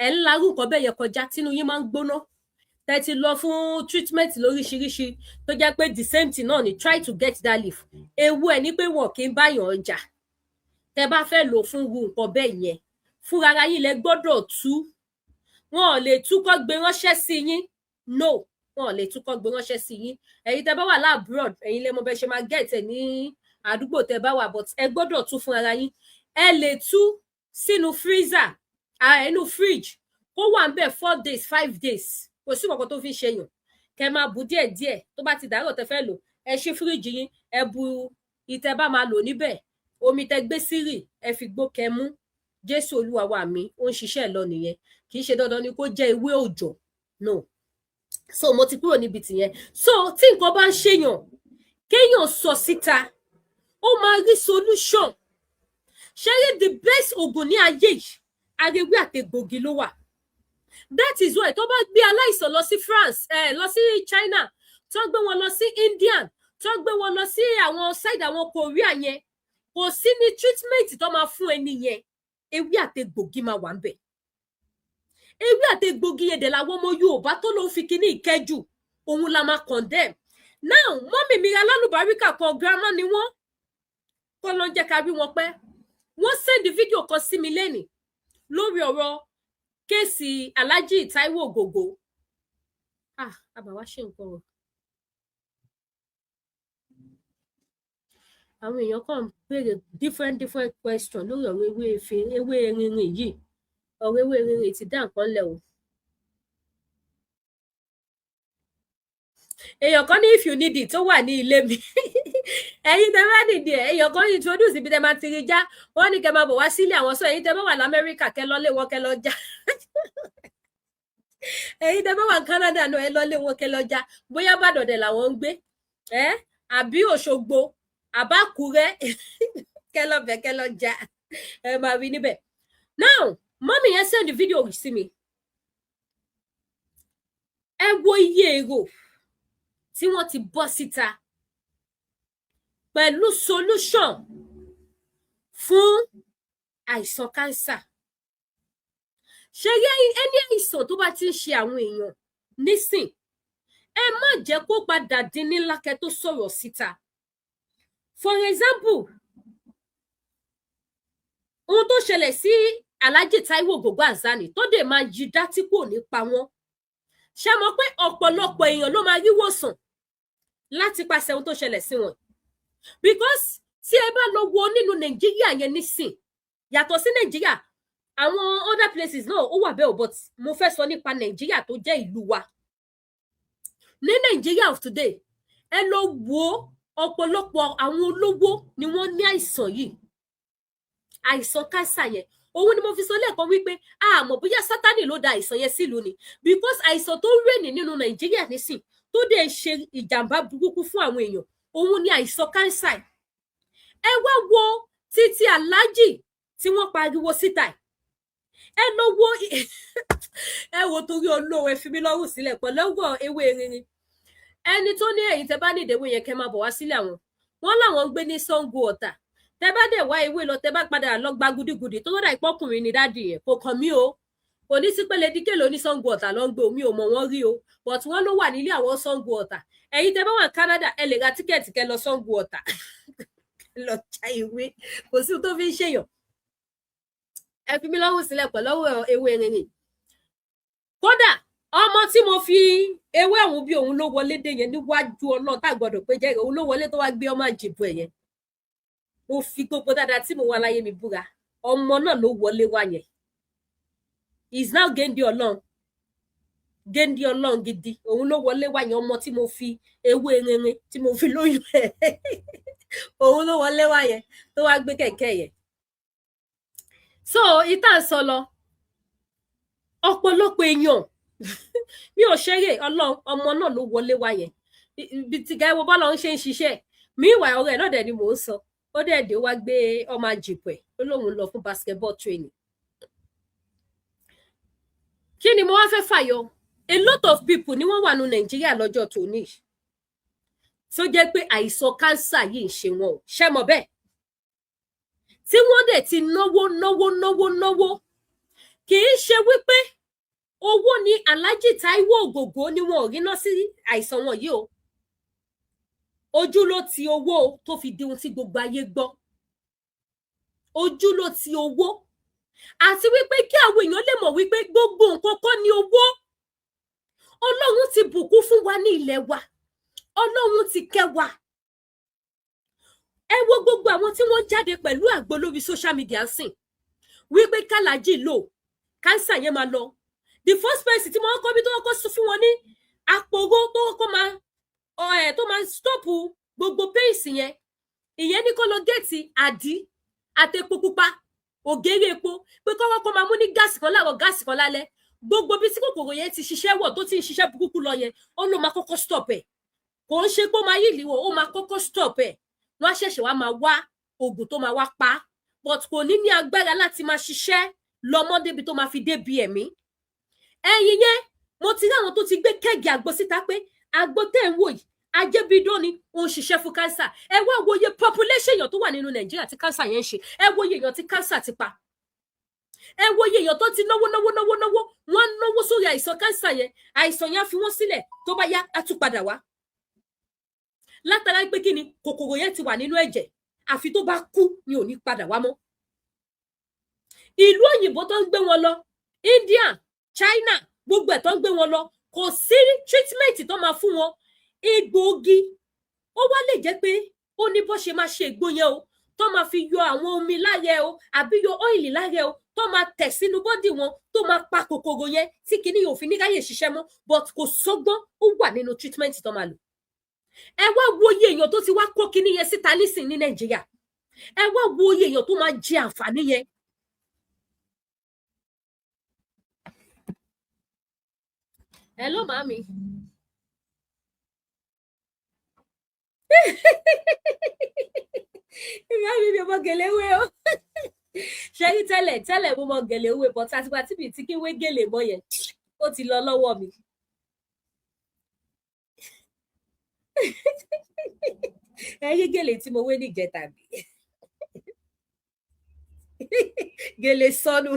ẹ̀ ń larú nǹkan bẹ́ẹ̀ yẹn kọjá tínú yín máa ń gbóná tẹ́ ti lọ fún treatment lóríṣiríṣi tó jẹ́ pé the same thing náà ni try to get that leaf. Ewu ẹ̀ ní pé wọn kì í báyàn ọjà tẹ́ bá fẹ́ lò fún irú nǹkan bẹ́ẹ̀ yẹn fúnra ara yín lẹ gbọ́dọ̀ tú wọn ò lè tú kọ́ gbé ránṣẹ́ sí yín no wọn ò lè tú kọ́ gbé ránṣẹ́ sí yín ẹ̀yin tẹ́ bá wà láàbúrọ̀d ẹ̀yin lè mọ bẹ́ẹ̀ ṣe máa get ẹ̀ ní àdúgbò tẹ́ bá wà but ẹ gbọ́dọ̀ tú fún ara yín ẹ lè tú sínú freezer inú fridge kó wà ń bẹ̀ 4 days 5 days kò sí nǹkan tó fi ṣe yàn kẹ́ máa bù díẹ̀díẹ̀ tó bá ti dàárọ̀ tẹ́ fẹ́ lò ẹ ṣí fíríjì yín ẹ bu ìtẹ́ bá máa lò níbẹ̀ omi tẹ́ gbé sírì ẹ fi gbó kẹ́ mú Jésù Olúwa wa mi ó ń ṣiṣẹ́ lọ nìyẹn kì í ṣe dandan ni kó jẹ́ ewé òòjọ́ no so mo ti kúrò níbi tìyẹn so tí nǹkan bá ń ṣèyàn kéèyàn sọ síta ó máa rí solution ṣe rí the best oògùn ní ayé yìí arewé àtẹgbògi ló wà that is why tó bá gbé aláìsàn lọ sí France lọ sí China tó gbé wọn lọ sí Indian tó gbé wọn lọ sí àwọn side àwọn Korea yẹn kò sí ní treatment tó máa fún ẹni yẹn ewé àtẹgbògi máa wà ń bẹ̀ ewé àtẹgbògi yẹn dẹ̀ làwọn ọmọ Yorùbá tó ló ń fi kíní ìkẹ́jù òun la máa condemn now mọ́mì mi alálùbáríkà kan grandma ni wọ́n kọ́ ló ń jẹ́ ká rí wọn pẹ́ wọ́n send fídíò kan sí mi lẹ́nìí lórí ọ̀rọ̀ kéèsì Alhaji Taiwo Ògògó àbàwá ṣe nǹkan o àwọn èèyàn kan béèrè different question lórí ọ̀rọ̀ ewé erinrin yìí ọ̀rọ̀ ewé erinrin ti dá nǹkan lẹ̀ o èèyàn kan ní if you need it tó wà ní ilé mi ẹ̀yin tẹ́ bá nìdí ẹ̀ èèyàn kan introduce ibi tẹ́ máa ti rí já wọ́n ní kẹ́ máa bọ̀ wá sílé àwọn sọ ẹ̀yin tẹ́ bá wà lamẹ́ríkà kẹ́ lọ lé wọn kẹ́ lọ já ẹ̀yin tẹ́ bá wà Canada náà ẹ lọ lé wọn kẹ́ lọ já bóyá bàdọ̀dẹ̀ làwọn ń gbé àbí Òṣogbo àbákúrẹ́ kẹ́ lọ bẹ̀ kẹ́ lọ já ẹ máa rí níbẹ̀ now mọ́mì yẹn send video sí mi ẹ wo iye èrò tí wọ́n ti bọ́ síta pẹ̀lú solution fún àìsàn cancer ṣe rí ẹni àìsàn tó bá ti ń ṣe àwọn èèyàn nísìn ẹ má jẹ́ kó padà dín ní lákẹ́ tó sọ̀rọ̀ síta for example ohun tó ṣẹlẹ̀ sí Alhaji Taiwo Ògògó Azani tó dé máa yí dá tí kò ní pa wọ́n ṣe mọ̀ pé ọ̀pọ̀lọpọ̀ èèyàn ló máa rí wòsàn láti pàṣẹ ohun tó ṣẹlẹ̀ sí wọn because tí ẹ bá lọ wo nínú Nàìjíríà yẹn nísìn yàtọ̀ sí Nàìjíríà àwọn other places náà ó wà bẹ́ẹ̀ but mo fẹ́ sọ nípa Nàìjíríà tó jẹ́ ìlú wa ní Nàìjíríà of today ẹ lọ wo ọ̀pọ̀lọpọ̀ àwọn olówó ni wọ́n ní àìsàn yìí àìsàn cancer yẹn òun ni mo fi sọ lẹ́ẹ̀kan wípé àmọ́ bóyá Sátánì ló da àìsàn yẹn sílùú ni because àìsàn tó rènì nínú Nàìjíríà nísìn tó dẹ̀ ṣe ìjàmbá burúkú fún àwọn èèyàn òun ni àìsàn kánsà. Ẹ wá wo títí aláàjì tí wọ́n pariwo síta ẹ lọ wo ẹ wo torí olówó ẹ fi mí lọ́rùn sílẹ̀ pẹ̀lọ́wọ́ ewé rinrin ẹni tó ní èyí tẹ bá ní ìdèwé yẹn kẹ́ máa bọ̀ wá sílẹ̀ àwọn wọn làwọn ń gbé ní Ṣàngó Ọ̀tà tẹ bá dẹ̀ wá ewé lọ tẹ bá padà lọ gba gudigudi tó lọ́dà ìpọ́kùnrin ní dáàdì yẹn kò kàn mí o kò ní sí pé Lédìkè ló ní Ṣàngó Ọ̀tà ló ń gbé omi ò mọ̀ wọ́n rí o but wọ́n ló wà nílé àwọn Ṣàngó Ọ̀tà ẹ̀yin tẹ bá wà Canada ẹ lè ra tíkẹ́ẹ̀tì kẹ́ lọ Ṣàngó Ọ̀tà lọ ja ìwé kò sí tó fi ń ṣèyàn ẹ fi mí lọ́rùn sílẹ̀ pẹ̀lọ́wọ́ ewé rinrin kódà ọmọ tí mo fi ewé ọ̀hún bí òun ló wọlé dé yẹn níwájú Ọlọ́run tá gbọ́dọ̀ pé jẹ́ òun ló wọlé tó wá gbé ọmọ àjìbù ẹ̀ yẹn mo fi gbogbo dáadáa tí mo wà láyé mi búra ọmọ náà ló wọlé wá yẹn is now géńdé Ọlọ́run gidi òun ló wọlé wá yẹn ọmọ tí mo fi ewé rinrin tí mo fi lóyún ẹ̀ òun ló wọlé wá yẹn tó wá gbé kẹ̀kẹ́ yẹn so ìta ń sọ lọ ọ̀pọ̀lọpọ̀ èèyàn mi ò ṣeré Ọlọ́run ọmọ náà ló wọlé wá yẹn ibi tí gáwó bọ́lá ń ṣe ń ṣiṣẹ́ mi ìwà ọ̀rẹ́ náà dẹ̀ ni mò ń sọ ó dẹ̀ dé wá gbé ọmọ àjìpẹ̀ ó lóun lọ fún basketball training kí ni mo wá fẹ́ fàyọ a lot of people ni wọ́n wà ní Nàìjíríà lọ́jọ́ tòní tó jẹ́ pé àìsàn kánsà yìí ń ṣe wọn ò ṣe mọ̀ bẹ́ẹ̀ tí wọ́n dẹ̀ ti náwó kì í ṣe wípé owó ni Alhaji Taiwo Ògògó ni wọn ò rí ná sí àìsàn wọn yìí o ojú ló ti owó tó fi di ohun tí gbogbo ayé gbọ́ ojú ló ti owó àti wípé kí àwọn èèyàn lè mọ̀ wípé gbogbo nǹkan kọ́ ni owó Ọlọ́run ti bùkún fún wa ní ilẹ̀ wa Ọlọ́run ti kẹ́ wa ẹ wo gbogbo àwọn tí wọ́n jáde pẹ̀lú àgbo lórí social media sìn wípé kálàjì lò kánsà yẹn máa lọ the first person tí wọ́n kọ́ bí tó kọ́ fún wọn ní àpòrò tó kọ́ máa stop gbogbo pace yẹn ìyẹn ní kó lọ gẹ̀ẹ́tì àdí àtẹ̀pọ̀ pupa ògèrè epo pé kọ́wọ́ kọ́ máa mú ní gáàsì kan láàárọ̀ gáàsì kan lálẹ́ gbogbo bí tí kòkòrò yẹn ti ṣiṣẹ́ wọ̀ tó ti ń ṣiṣẹ́ burúkú lọ yẹn ó ló máa kọ́kọ́ stop ẹ̀ kò ń ṣe pé ó máa yí ìlíwọ̀ ó máa kọ́kọ́ stop ẹ̀ wọ́n á ṣẹ̀ṣẹ̀ wá máa wá oògùn tó máa wá pa but kò ní ní agbára láti máa ṣiṣẹ́ lọ́mọ débi tó máa fi débi ẹ̀mí ẹ̀yìn yẹn mo ti rí àwọn tó ti gbé kẹ́gì àgbo síta pé àgbo tẹ̀ ń wò yìí ajébídó ni ó ń ṣiṣẹ́ fún kánsà ẹ wá wo iye population èèyàn tó wà nínú Nàìjíríà tí kánsà yẹn ń ṣe ẹ wo iye èèyàn tí kánsà ti pa ẹ wo iye èèyàn tó ti náwó wọ́n náwó sórí àìsàn kánsà yẹn àìsàn yẹn á fi wọ́n sílẹ̀ tó bá yá á tún padà wá látara pé kí ni kòkòrò yẹn ti wà nínú ẹ̀jẹ̀ àfi tó bá kú ni ò ní padà wá mọ́ ìlú òyìnbó tó ń gbé wọn lọ India China gbogbo ẹ̀ tó ń gbé wọn lọ kò sí treatment tó máa fún wọn egbòogi ó wá lè jẹ́ pé ó ní bó ṣe máa ṣe ègbò yẹn o tó máa fi yọ àwọn omi lára ẹ o àbí yọ ọ́ìlì lára ẹ o tó máa tẹ̀ sínú bọ́dì wọn tó máa pa kòkòrò yẹn tí kinní yóò fi ní ráyè ṣiṣẹ́ mọ́ but kò sọ́gbọ́n ó wà nínú treatment tó máa lò ẹ wá wo iye èèyàn tó ti wá kó kinní yẹn síta nísìn ní Nàìjíríà ẹ wá wo iye èèyàn tó máa jẹ àǹfààní yẹn hello mami ìyá mi mọ gèlè wé o ṣe rí tẹ́lẹ̀ mo mọ gèlè wé but àtìgbà tí mi ti kí wé gèlè mọ́ yẹn ó ti lọ lọ́wọ́ mi ẹ rí gèlè tí mo wé níjẹta bí gèlè sọnù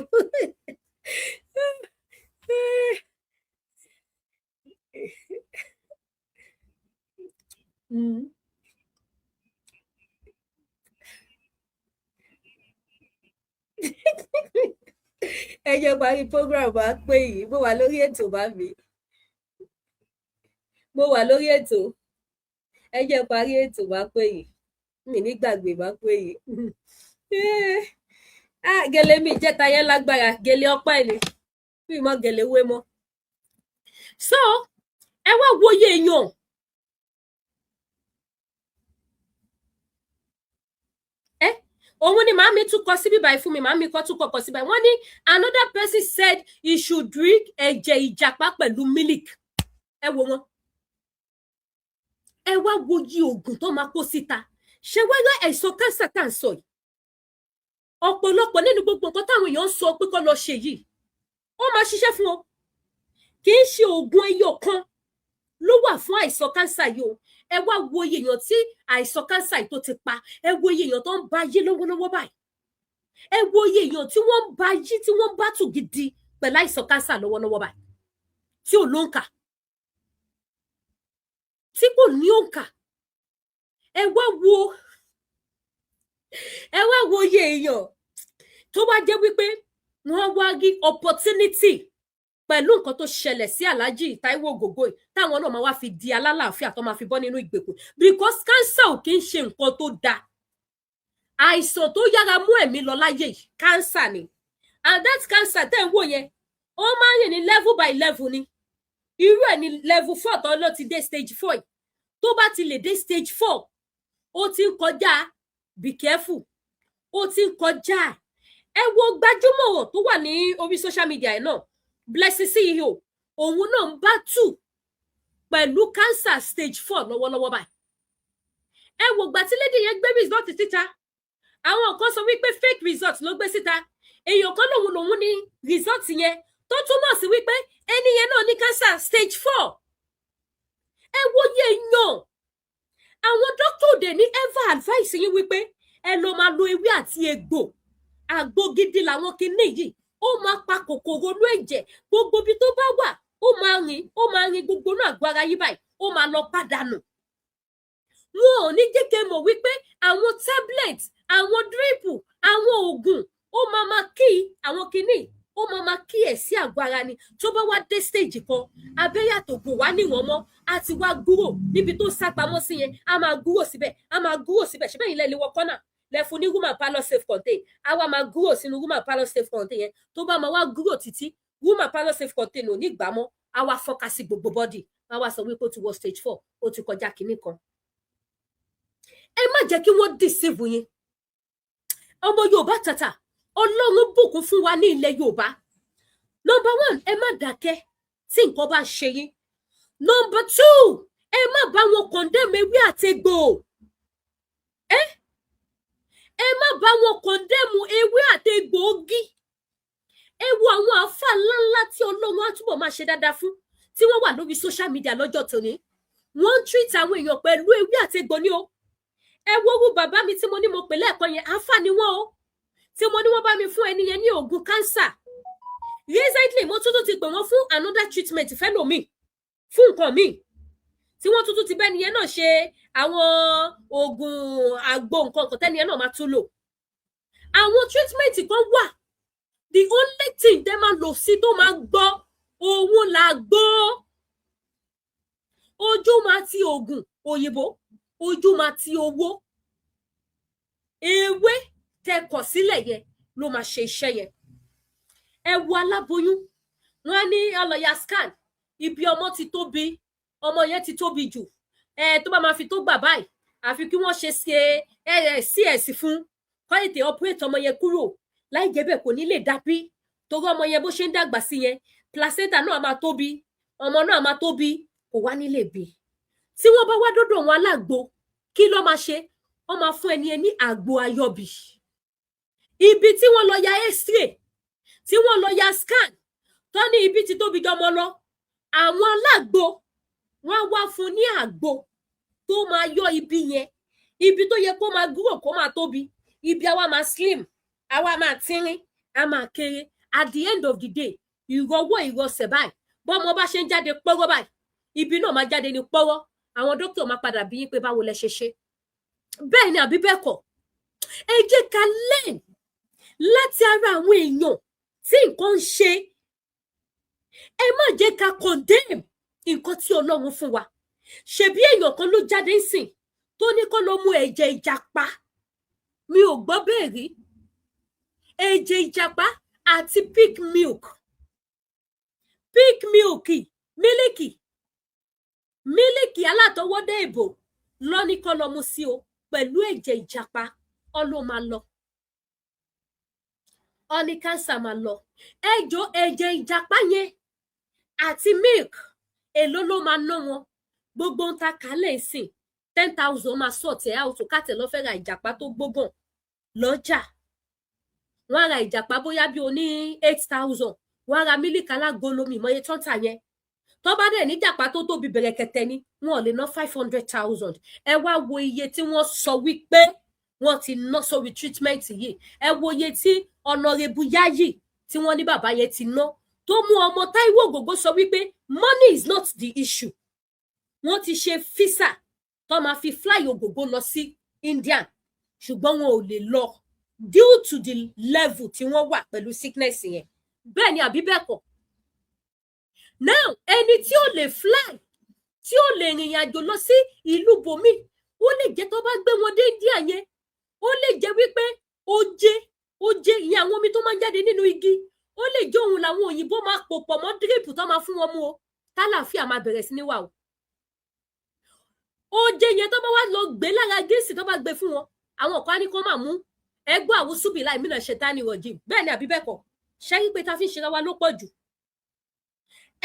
ẹ jẹ́ parí program wa pé yìí mo wà lórí ètò bá mi mo wà lórí ètò ẹ jẹ́ parí ètò wa pé yìí mi ní gbàgbé wa pé yìí gèlè mi ìjẹta yẹn lágbára gèlè ọpẹ́ ni mi mọ gèlè wé mọ́ so ẹ wá wòye èèyàn òun ni màámi tún kọ síbí báyìí fún mi màámi kọ tún kọ síbí báyìí wọ́n ní another person said he should drink ẹ̀jẹ̀ ìjàpá pẹ̀lú milk ẹ wo wọn ẹ wá wo yí oògùn tó máa kó síta ṣé wáyé àìsàn kánsà tá à ń sọ yìí ọ̀pọ̀lọpọ̀ nínú gbogbo nǹkan táwọn èèyàn ń sọ pé kó lọ ṣe yìí ó máa ṣiṣẹ́ fún ọ kì í ṣe oògùn ẹyọ kan ló wà fún àìsàn kánsà yìí o ẹ wá wo iye èèyàn tí àìsàn kánsà yìí tó ti pa ẹ wo iye èèyàn tó ń bá yé lọ́wọ́lọ́wọ́ báyìí ẹ wo iye èèyàn tí wọ́n ń bá yí tí wọ́n bá tù gidi pẹ̀lú àìsàn kánsà lọ́wọ́lọ́wọ́ báyìí tí ò lóǹkà tí kò ní òǹkà ẹ wá wo iye èèyàn tó wá jẹ́ wípé wọ́n wá rí opportunity pẹ̀lú nǹkan tó ṣẹlẹ̀ sí Alhaji Taiwo Ògògó táwọn náà máa wá fi di alálàáfíà tó máa fi bọ́ nínú ìgbèkùn because cancer ò kí ń ṣe nǹkan tó dáa àìsàn tó yára mú ẹ̀mí lọ láyé yìí cancer ni and that cancer tẹ́ ń wò yẹn ó máa ń rìn ní level by level ni irú ẹ̀ ní level 4 tó ló ti dé stage 4 yìí tó bá ti lè dé stage 4 ó ti ń kọjá be careful ó ti ń kọjá ẹ wo gbajúmọ̀ tó wà ní orí social media ẹ̀ náà Blessing CEO òun náà ń bá tù pẹ̀lú cancer stage 4 lọ́wọ́lọ́wọ́ báyìí ẹ wo gbà tí lady yẹn gbé result síta àwọn kan sọ wípé fake result ló gbé síta èèyàn kan lòun ní result yẹn tó túmọ̀ sí wípé ẹni yẹn náà ní cancer stage 4 ẹ wo yẹ yàn àwọn dókítà òde ní ever advice yín wípé ẹ lọ máa lo ewé àti egbò àgbo gidi làwọn kinní yìí ó máa pa kòkòrò inú ẹ̀jẹ̀ gbogbo ibi tó bá wà ó máa rìn gbogbo náà àgọ́ ara yín báyìí ó máa lọ pàdánù wọn ò ní jẹ́ kẹ́ mọ̀ wípé àwọn tablet àwọn drip àwọn oògùn ó máa kí àwọn kinní ó máa kí ẹ̀ sí àgọ́ ara ni tó bá wá dé stage kan abẹ́rẹ́ àtògùn wá níwọ̀n mọ́ á ti wá gúrò níbi tó sápamọ́ sí yẹn á máa gúrò síbẹ̀ ṣe bẹ́ẹ̀ ilẹ̀ ìléwọ́ kọ́nà lẹ́fun ní woman parlour safe contain á wá máa gúrò sínú woman parlour safe contain yẹn tó bá máa wá gúrò títí woman parlour safe contain ò ní gbà mọ́ á wá fọ́ka sí gbogbo bọ́dì á wá sọ wípé ó ti wọ stage 4 ó ti kọjá kinní kan ẹ má jẹ́ kí wọ́n deceive yín ọmọ Yorùbá tàtà Ọlọ́run bùkún fún wa ní ilẹ̀ Yorùbá number 1 ẹ má dákẹ́ tí nǹkan bá ṣe yín number 2 ẹ má bá wọn condemn ewé àtegbò ẹ má bá wọn condemn ewé àtegbò ogi ẹ wo àwọn àáfà ńláńlá tí Ọlọ́run á túbọ̀ máa ṣe dáadáa fún tí wọ́n wà lórí social media lọ́jọ́ tòní wọ́n ń treat àwọn èèyàn pẹ̀lú ewé àtegbò ni o ẹ wo owó bàbá mi tí mo ní mo pè lẹ́ẹ̀kan yẹn àáfà ni wọ́n o tí mo ní wọ́n bá mi fún ẹni yẹn ní oògùn cancer recently mo tún ti pè wọ́n fún another treatment fẹ́lòmíì fún nǹkan míì tí wọ́n tún ti bẹ́ni yẹn náà ṣe àwọn oògùn àgbo nǹkan tẹ́ni yẹn náà máa tún lò àwọn treatment kan wà the only thing tẹ́ máa lò sí tó máa gbọ́ òun là gbọ́ ojú máa ti oògùn òyìnbó ojú máa ti owó ewé tẹkọ̀ sílẹ̀ yẹn ló máa ṣe iṣẹ́ yẹn ẹ wo aláboyún wọn ní ọlọ́yà scan ibi ọmọ ti tóbi ọmọ yẹn ti tóbi jù tó bá máa fi tó gbà báyìí àfi kí wọ́n ṣe cs fún kó ètè operate ọmọ yẹn kúrò láì jẹ́ bẹ́ẹ̀ kò ní lè dábí torí ọmọ yẹn bó ṣe ń dàgbà sí yẹn placenta náà máa tóbi ọmọ náà máa tóbi kò wá ní lè bí tí wọ́n bá wá dọ́dọ̀ wọn alágbo kí ló máa ṣe wọ́n máa fún ẹni ní àgbo ayọ̀bì ibi tí wọ́n lọ ya x-ray tí wọ́n lọ ya scan tó ní ibi tí tóbi jọmọ lọ àwọn alágbo wọ́n wá fún ní àgbo tó máa yọ ibi yẹn ibi tó yẹ kó máa gúrò kó máa tóbi ibi àwa máa slim àwa máa tínrín a máa kéré at the end of the day ìrọwọ́ ìrọsẹ̀ báyìí bọ́mọ bá ṣe ń jáde pọ́rọ́ báyìí ibi náà máa jáde ní pọ́rọ́ àwọn dókítà máa padà bí yín pé báwo lẹ ṣe ṣe bẹ́ẹ̀ ni àbí bẹ́ẹ̀ kọ́ ẹ jẹ́ ká learn láti ara àwọn èèyàn tí nǹkan ń ṣe ẹ má jẹ́ ká condemn nǹkan tí Ọlọ́run fún wa ṣebí èèyàn kan ló jáde sìn tó ní kó lọ mú ẹ̀jẹ̀ ìjàpá mi ò gbọ́ bẹ́ẹ̀ rí ẹ̀jẹ̀ ìjàpá àti pig milk mílíkì alátọwọ́dá ìbò lọ ní kó lọ mú sí o pẹ̀lú ẹ̀jẹ̀ ìjàpá ọlọ́ máa lọ ó ní cancer máa lọ ẹjọ́ ẹ̀jẹ̀ ìjàpá yẹn àti milk èló ló máa ná wọn gbogbo ń ta kálẹ̀ ìsìn 10,000 máa sort ẹ̀ out kátẹ̀ lọ́ fẹ́ ra ìjàpá tó gbógàn lọ́jà wọ́n á ra ìjàpá bóyá bí oní 8,000 wọ́n á ra mílíkì alágolo mi ìmọ̀ye tọ́ntà yẹn tó bá dẹ̀ ní ìjàpá tó tóbi bẹ̀rẹ̀kẹ̀tẹ̀ ni wọn ò lè ná 500,000 ẹ wá wo iye tí wọ́n sọ wípé wọ́n ti ná sórí treatment yìí ẹ wo iye tí Honorable Yayi tí wọ́n ní bàbá yẹn ti ná tó mú ọmọ Táíwò Ògògó sọ wípé money is not the issue wọ́n ti ṣe físà tó máa fi fly Ògògó lọ sí India ṣùgbọ́n wọn ò lè lọ due to the level tí wọ́n wà pẹ̀lú sickness yẹn bẹ́ẹ̀ ni àbí bẹ́ẹ̀ kọ́ now ẹni tí ó lè fly tí ó lè rìnrìn àjò lọ sí ìlú bòmí ó lè jẹ́ tó bá gbé wọn dé India yẹn ó lè jẹ́ wípé oje ìyẹn àwọn omi tó máa ń jáde nínú igi ó lè jẹ́ òun làwọn òyìnbó máa pò pọ̀ mọ́ drip tó máa fún wọn mú o tálàáfíà máa bẹ̀rẹ̀ sí ní wà o oje yẹn tó bá wá lọ gbé lára gíìsì tó bá gbé fún wọn àwọn kan á ní kó máa mú ẹgbẹ́ àwọn súbìlà ìmìnà ṣẹ̀tánì rọ̀jì bẹ́ẹ̀ ni àbí bẹ́ẹ̀ kọ́ ṣẹ́rí pé ta fi ń ṣe ra wa ló pọ̀ jù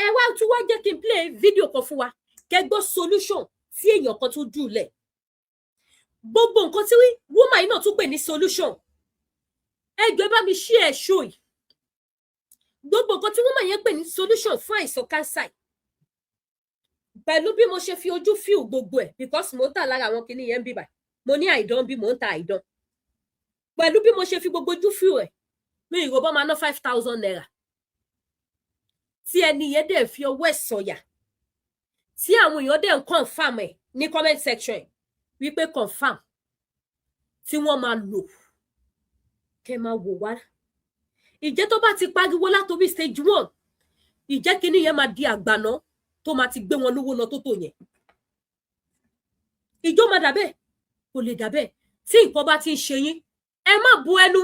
ẹ wá tún wá jẹ́ kí n play fídíò kan fún wa kẹgbọ́ solution tí èèyàn kan tún dùlẹ̀ gbogbo nǹkan tí woman yìí náà tún pè ní solution ẹgbẹ́ bá mi share show yìí gbogbo nǹkan tí woman yẹn pè ní solution fún àìsàn cancer pẹ̀lú bí mo ṣe fi ojú fíù gbogbo ẹ̀ because mo ń tà lára àwọn kinní yẹn ń bíbà mo ní àìdán bí mo ń ta àìdán pẹ̀lú bí mo ṣe fi gbogbo ojú fíù ẹ̀ mi ìrọ̀bọ́ máa ná 5,000 naira tí ẹni yẹn dẹ̀ fi ọwọ́ ẹ̀ sọ̀yà tí àwọn èèyàn dẹ̀ ń confam ẹ̀ ní comment section ẹ̀ wípé confam tí wọ́n máa lò kẹ́ máa wò wá ìjẹ́ tó bá ti pariwo látòrí stage 1 ìjẹ́ kinní yẹn máa di àgbàná tó máa ti gbé wọn lówó lọ tó yẹn ìjọ máa dàbẹ́ kò lè dàbẹ́ tí nǹkan bá ti ń ṣe yín ẹ má bu ẹnu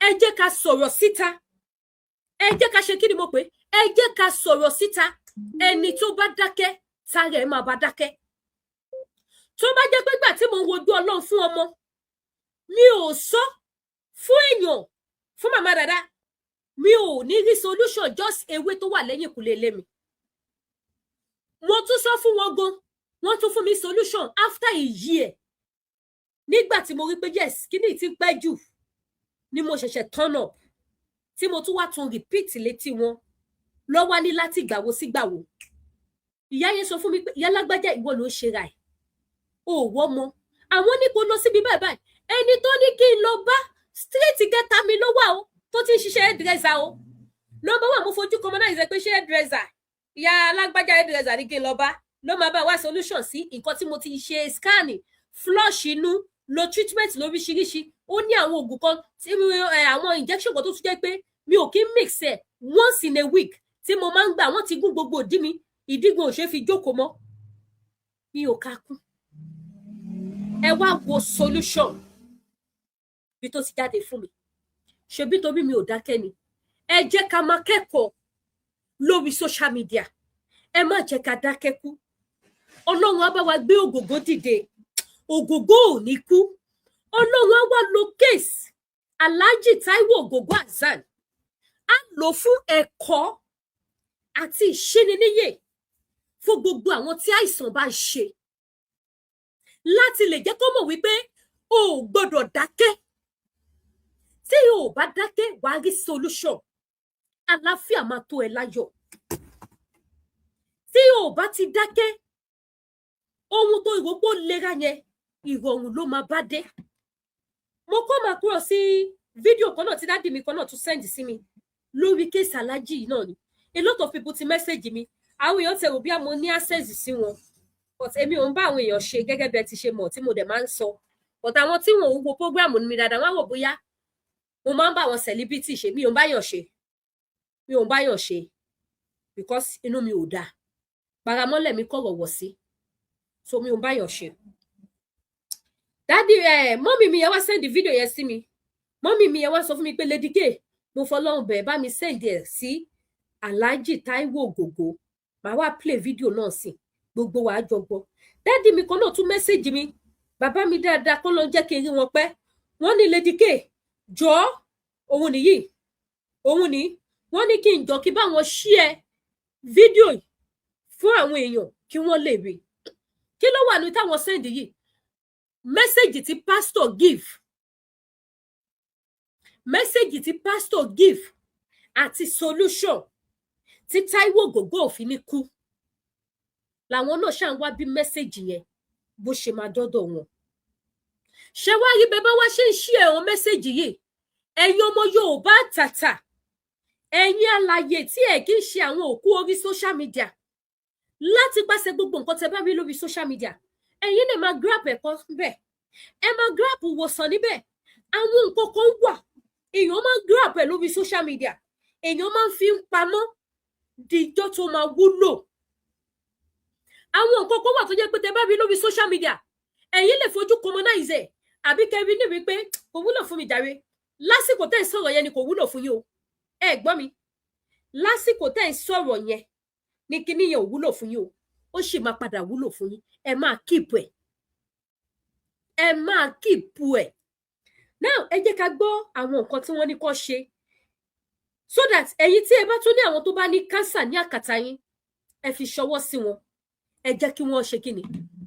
ẹ jẹ́ ká sọ̀rọ̀ síta ẹ jẹ́ ká ṣe kí ni mo pè ẹ jẹ́ ká sọ̀rọ̀ síta ẹni tó bá dákẹ́ tara ẹ̀ máa bá dákẹ́ tó bá jẹ́ pé gbà tí mo ń wojú Ọlọ́run fún ọmọ mi ò sọ fún èèyàn fún màmá dada mi ò ní rí solution just ewé tó wà lẹ́yìn ìkùlé ilé mi mo tún sọ fún wọn gan wọ́n tún fún mi solution after a year nígbà tí mo rí pé yes kíní ti pẹ́ jù ni mo ṣẹ̀ṣẹ̀ turn up tí mo tún wá tún repeat létí wọn lọ́wọ́ ní láti gbàwo sí gbàwo ìyá yẹn sọ fún mi pé ìyá lágbájá ìwọ ló ṣe ra ẹ̀ ò wọ́ mọ àwọn ní kò lọ síbi báyìí ẹni tó ní kí n lọ bá street kẹta mi ló wà o tó ti ń ṣiṣẹ́ hairdresser o nọ́mbà wà mo fojú kan mọ́ náà ìṣe pé ṣé hairdresser ìyá alágbájá hairdresser ní kí n lọ bá ló máa bá wá solution sí nǹkan tí mo ti ṣe scanning flush inú lo treatment lóríṣiríṣi ó ní àwọn oògùn kan tí àwọn injection kan tó tún jẹ́ pé mi ò kí ń mix ẹ̀ once in a week tí mo máa ń gbà wọ́n ti gún gbogbo ìdí mi ìdígun ò ṣe fi jókòó mọ́ mi ò ká kún ẹ wá wo solution bí tó ti jáde fún mi ṣebí torí mi ò dákẹ́ ni ẹ jẹ́ ká máa kẹ́kọ̀ọ́ lórí social media ẹ má jẹ́ ká dákẹ́ kú Ọlọ́run á bá wa gbé Ògògó dìde Ògògó ò ní kú Ọlọ́run á wá lo case Alhaji Taiwo Ògògó Hassan á lò fún ẹ̀kọ́ àti ìṣíniníyè fún gbogbo àwọn tí àìsàn bá ń ṣe láti lè jẹ́ kó mọ̀ wípé o ò gbọ́dọ̀ dákẹ́ tí o ò bá dákẹ́ wàá rí solution àlàáfíà máa tó ẹ láyọ̀ tí o ò bá ti dákẹ́ ohun tó ìròpó lera yẹn ìrọ̀rùn ló máa bá dé mo kọ́ máa kúrò sí fídíò kan náà tí dádì mi kan náà tún send sí mi lórí kéèsì Alhaji yìí náà ni a lot of people ti message mi àwọn èèyàn tẹ̀rù bí mo ní access sí wọn but èmi ò ń bá àwọn èèyàn ṣe gẹ́gẹ́ bí ẹ ti ṣe mọ̀ tí mo dẹ̀ máa ń sọ but àwọn tí wọn ò wo program mi dáadáa wọn wò bóyá mo máa ń bá àwọn celebrity ṣe mi ò ń báyàn ṣe because inú mi ò dáa paramọ́lẹ̀ mi kọ̀rọ̀ wọ̀ sí so mi ò ń báyàn ṣe dádì mọ́mì mi yẹn wá send video yẹn sí mi mọ́mì mi yẹn wá sọ fún mi pé Lady K mo fọlọ́run bẹ̀ bá mi send ẹ̀ sí Alhaji Taiwo Ògògó màá wá play video náà sí gbogbo wa jọ gbọ́ dádì mi kan náà tún message mi bàbá mi dáadáa kó lọ jẹ́ kí n rí wọn pẹ́ wọ́n ní Lady K jọ̀ọ́ òun nìyí òun ni wọ́n ní kí n jọ kí bá wọn share fídíò yìí fún àwọn èèyàn kí wọ́n lè rí kí ló wà ní táwọn send yìí message tí pastor give àti solution tí Táíwò Ògògó òfin ní kú làwọn náà ṣàn wá bí message yẹn bó ṣe máa dọ́dọ̀ wọn ṣé wá rí bẹ́ẹ̀ bá wá ṣe ń ṣí ẹ̀hún message yìí ẹ̀yin ọmọ Yorùbá tàtà ẹ̀yin alààyè tí ẹ̀ kì í ṣe àwọn òkú orí social media láti pàṣẹ gbogbo nǹkan tẹ́ bá rí lórí social media ẹ̀yin lè máa grab ẹ̀kọ́ níbẹ̀ ẹ máa grab ìwòsàn níbẹ̀ àwọn nǹkan kan wà èèyàn máa ń grab ẹ̀ lórí social media èèyàn máa ń fi pamọ́ díjọ́ tó máa wúlò àwọn nǹkan kan wà tó jẹ́ pé tẹ́ bá rí lórí social media ẹ̀yin lè fojú commonize ẹ̀ àbí kẹrin ní wípé kò wúlò fún mi jàre lásìkò tẹ́ ẹ̀ sọ̀rọ̀ yẹn ni kò wúlò fún yín o ẹ gbọ́ mi lásìkò tẹ́ ẹ̀ sọ̀rọ̀ yẹn ni kíní yẹn ò wúlò fún yín o ó sì máa padà wúlò fún yín ẹ máa keep ẹ̀ now ẹ jẹ́ ká gbọ́ àwọn nǹkan tí wọ́n ní kó ṣe so that ẹ̀yin tí ẹ bá tún ní àwọn tó bá ní cancer ní àkàtà yín ẹ fi ṣọwọ́ sí wọn ẹ jẹ́ kí wọ́n ṣe kíni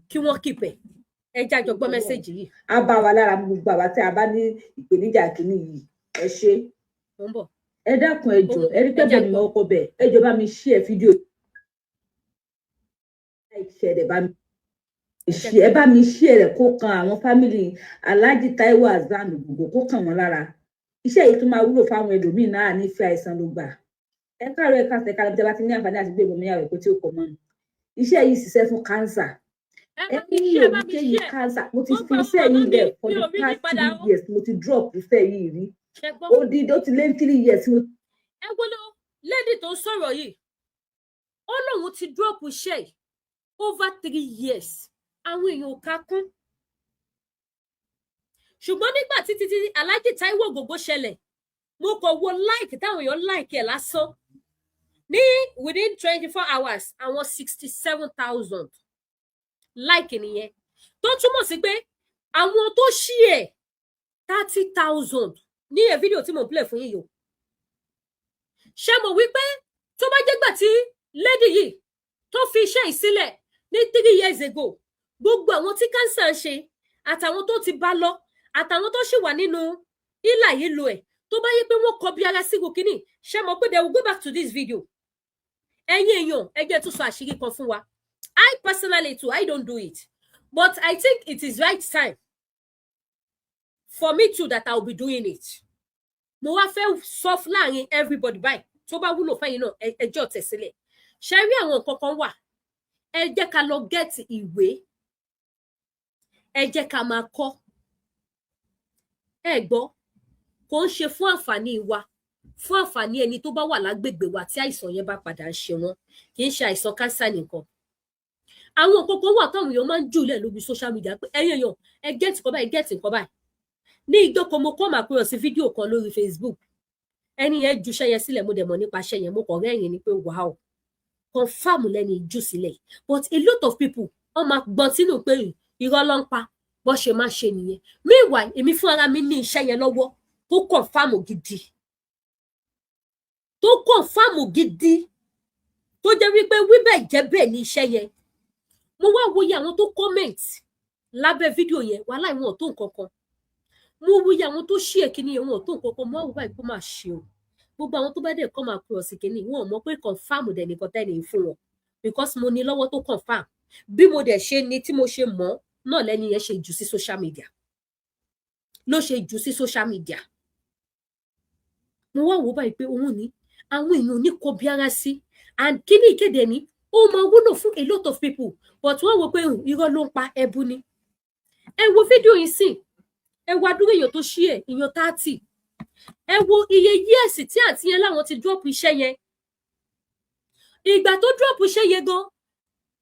kí wọ́n keep ẹ̀ ẹ jẹ́ àjọ gbọ́ mẹ́sẹ̀jì yìí. a bá wa lára gbogbo àwa tí a bá ní ìpèníjà kìíní yìí ẹ ṣe ẹ dákun ẹ jọ̀ọ́ ẹ rí pé bẹ́ẹ̀ ni mo kọ bẹ́ẹ̀ ẹ jọ̀ọ́ bá mi share fídíò ẹ bá mi share rẹ̀ kó kan àwọn fámìlì Alhaji Taiwo Hassan Ògògó kó kàn wọ́n lára iṣẹ́ yìí tún máa wúlò fáwọn ẹlòmíín náà nífẹ̀ẹ́ àìsàn ló gbà ẹ káàárọ̀ ẹ káàsẹ̀ káàlẹ́ tẹ́ bá ti ní àǹfààní àti gbé ìbomi àwẹ̀ kó tí ó kọ mọ́ iṣẹ́ yìí ṣiṣẹ́ fún cancer ẹ ní èyíkéyìí cancer mo ti fi iṣẹ́ yìí lẹ̀ for the past 3 years mo ti drop iṣẹ́ yìí rí ó ti lé 3 years. ẹ gbọ́dọ̀ lady tó sọ̀rọ̀ yìí ó lóun ti drop iṣẹ́ yìí over 3 years àwọn èèyàn ò ká kún ṣùgbọ́n nígbà títí Alhaji Taiwo Ògògó ṣẹlẹ̀ mo kàn wo like táwọn èèyàn like ẹ̀ lásán ní within 24 hours àwọn 67,000 like nìyẹn tó túmọ̀ sí pé àwọn tó ṣí ẹ̀ 30,000 ní ẹ̀ fídíò tí mo play fún yín o ṣé mo wí pé tó bá jẹ́ gbà tí lady yìí tó fi iṣẹ́ yìí sílẹ̀ ní 3 years ago gbogbo àwọn tí cancer ń ṣe àtàwọn tó ti bá lọ àtàwọn tó ṣì wà nínú ìlà yìí lo ẹ̀ tó bá yẹ pé wọ́n kọ bí ara sígun kínní ṣé mo pé they will go back to this video ẹ̀yin èèyàn ẹ jẹ́ tún sọ àṣírí kan fún wa I personally too I don't do it but I think it is right time for me too that I will be doing it mo wá fẹ́ sọ láàrin everybody báyìí tó bá wúlò fẹ́yìn náà ẹjọ́ tẹ̀sílẹ̀ ṣe rí àwọn nǹkan kan wà ẹ jẹ́ ká lọ get ìwé ẹ jẹ́ ká máa kọ́ ẹ gbọ́ kò ń ṣe fún àǹfààní wa fún àǹfààní ẹni tó bá wà lágbègbè wa tí àìsàn yẹn bá padà ń ṣe wọn kì í ṣe àìsàn kánsà nìkan àwọn nǹkan kan wà táwọn èèyàn máa ń jùlẹ̀ lórí social media pé ẹ̀yin èèyàn ẹ gẹ́tì nǹkan báyìí gẹ́tì nǹkan báyìí ní ìjókòó mo kọ́ máa pè ọ́ sí fídíò kan lórí Facebook ẹni yẹn ju iṣẹ́ yẹn sílẹ̀ mo dẹ̀ mọ̀ nípa iṣẹ́ yẹn mo kàn rẹ́rìn ni pé wow confam lẹ́ni ìjú sílẹ̀ but a lot of people wọ́n máa gbọ́n sínú pé irọ́ ló ń pa bó ṣe máa ṣe nìyẹn meanwhile èmi fún ara mi ní iṣẹ́ yẹn lọ́wọ́ tó confam gidi tó jẹ́ wípé wíbẹ̀ jẹ́ bẹ́ẹ̀ ní iṣẹ́ yẹn mo wá wòye àwọn tó comment lábẹ́ fídíò yẹn wàhálà ìwọ̀n tó nǹkan kan mo wòye àwọn tó ṣí èkìní yẹn wọn tó nǹkan kan mo wá wò báyìí kó máa ṣe o gbogbo àwọn tó bá dẹ̀ kọ́ máa kúrò sí kìíní wọn ò mọ̀ pé confam dẹ̀ nìkan tẹ́lẹ̀ fún wọn because mo ní lọ́wọ́ tó confam bí mo dẹ̀ ṣe ni tí mo ṣe mọ̀ náà lẹ́ni yẹn ṣe jù sí social media ló ṣe jù sí social media mo wá wò báyìí pé òun ní àwọn èèyàn ní kò bí ara sí and kíní ìkéde ní ó máa wúlò fún a lot of people but wọ́n wò pé irọ́ ló ń pa ẹbú ni ẹ wo fídíò yìí sí ẹ wo adúrú èèyàn tó ṣí ẹ èèyàn 30 ẹ wo iye yíẹsì tí àǹtí yẹn láwọn ti drop iṣẹ́ yẹn ìgbà tó drop iṣẹ́ yẹn gan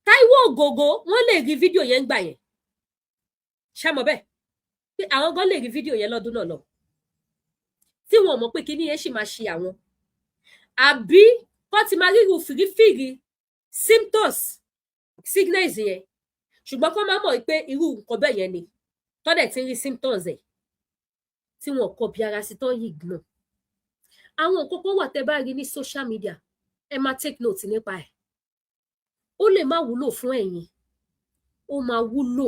Táíwò Ògògó wọ́n lè rí fídíò yẹn gbà yẹn ṣá mọ̀ bẹ́ẹ̀ pé àwọn gan lè rí fídíò yẹn lọ́dún náà lọ tí wọ́n mọ̀ pé kíní yẹn sì máa ṣe àwọn àbí kó ti máa ríru fìrífìrí symptoms sickness yẹn ṣùgbọ́n kó máa mọ̀ pé irú nǹkan bẹ́ẹ̀ yẹn ni tọ́dẹ̀ ti ń rí symptoms ẹ̀ tí wọ́n kọ bí ara sí tán yìí gbọ́n àwọn nǹkan kan wà tẹ́ bá rí ní social media ẹ máa take note nípa ẹ̀. Ó lè má wúlò fún ẹ̀yin, ó máa wúlò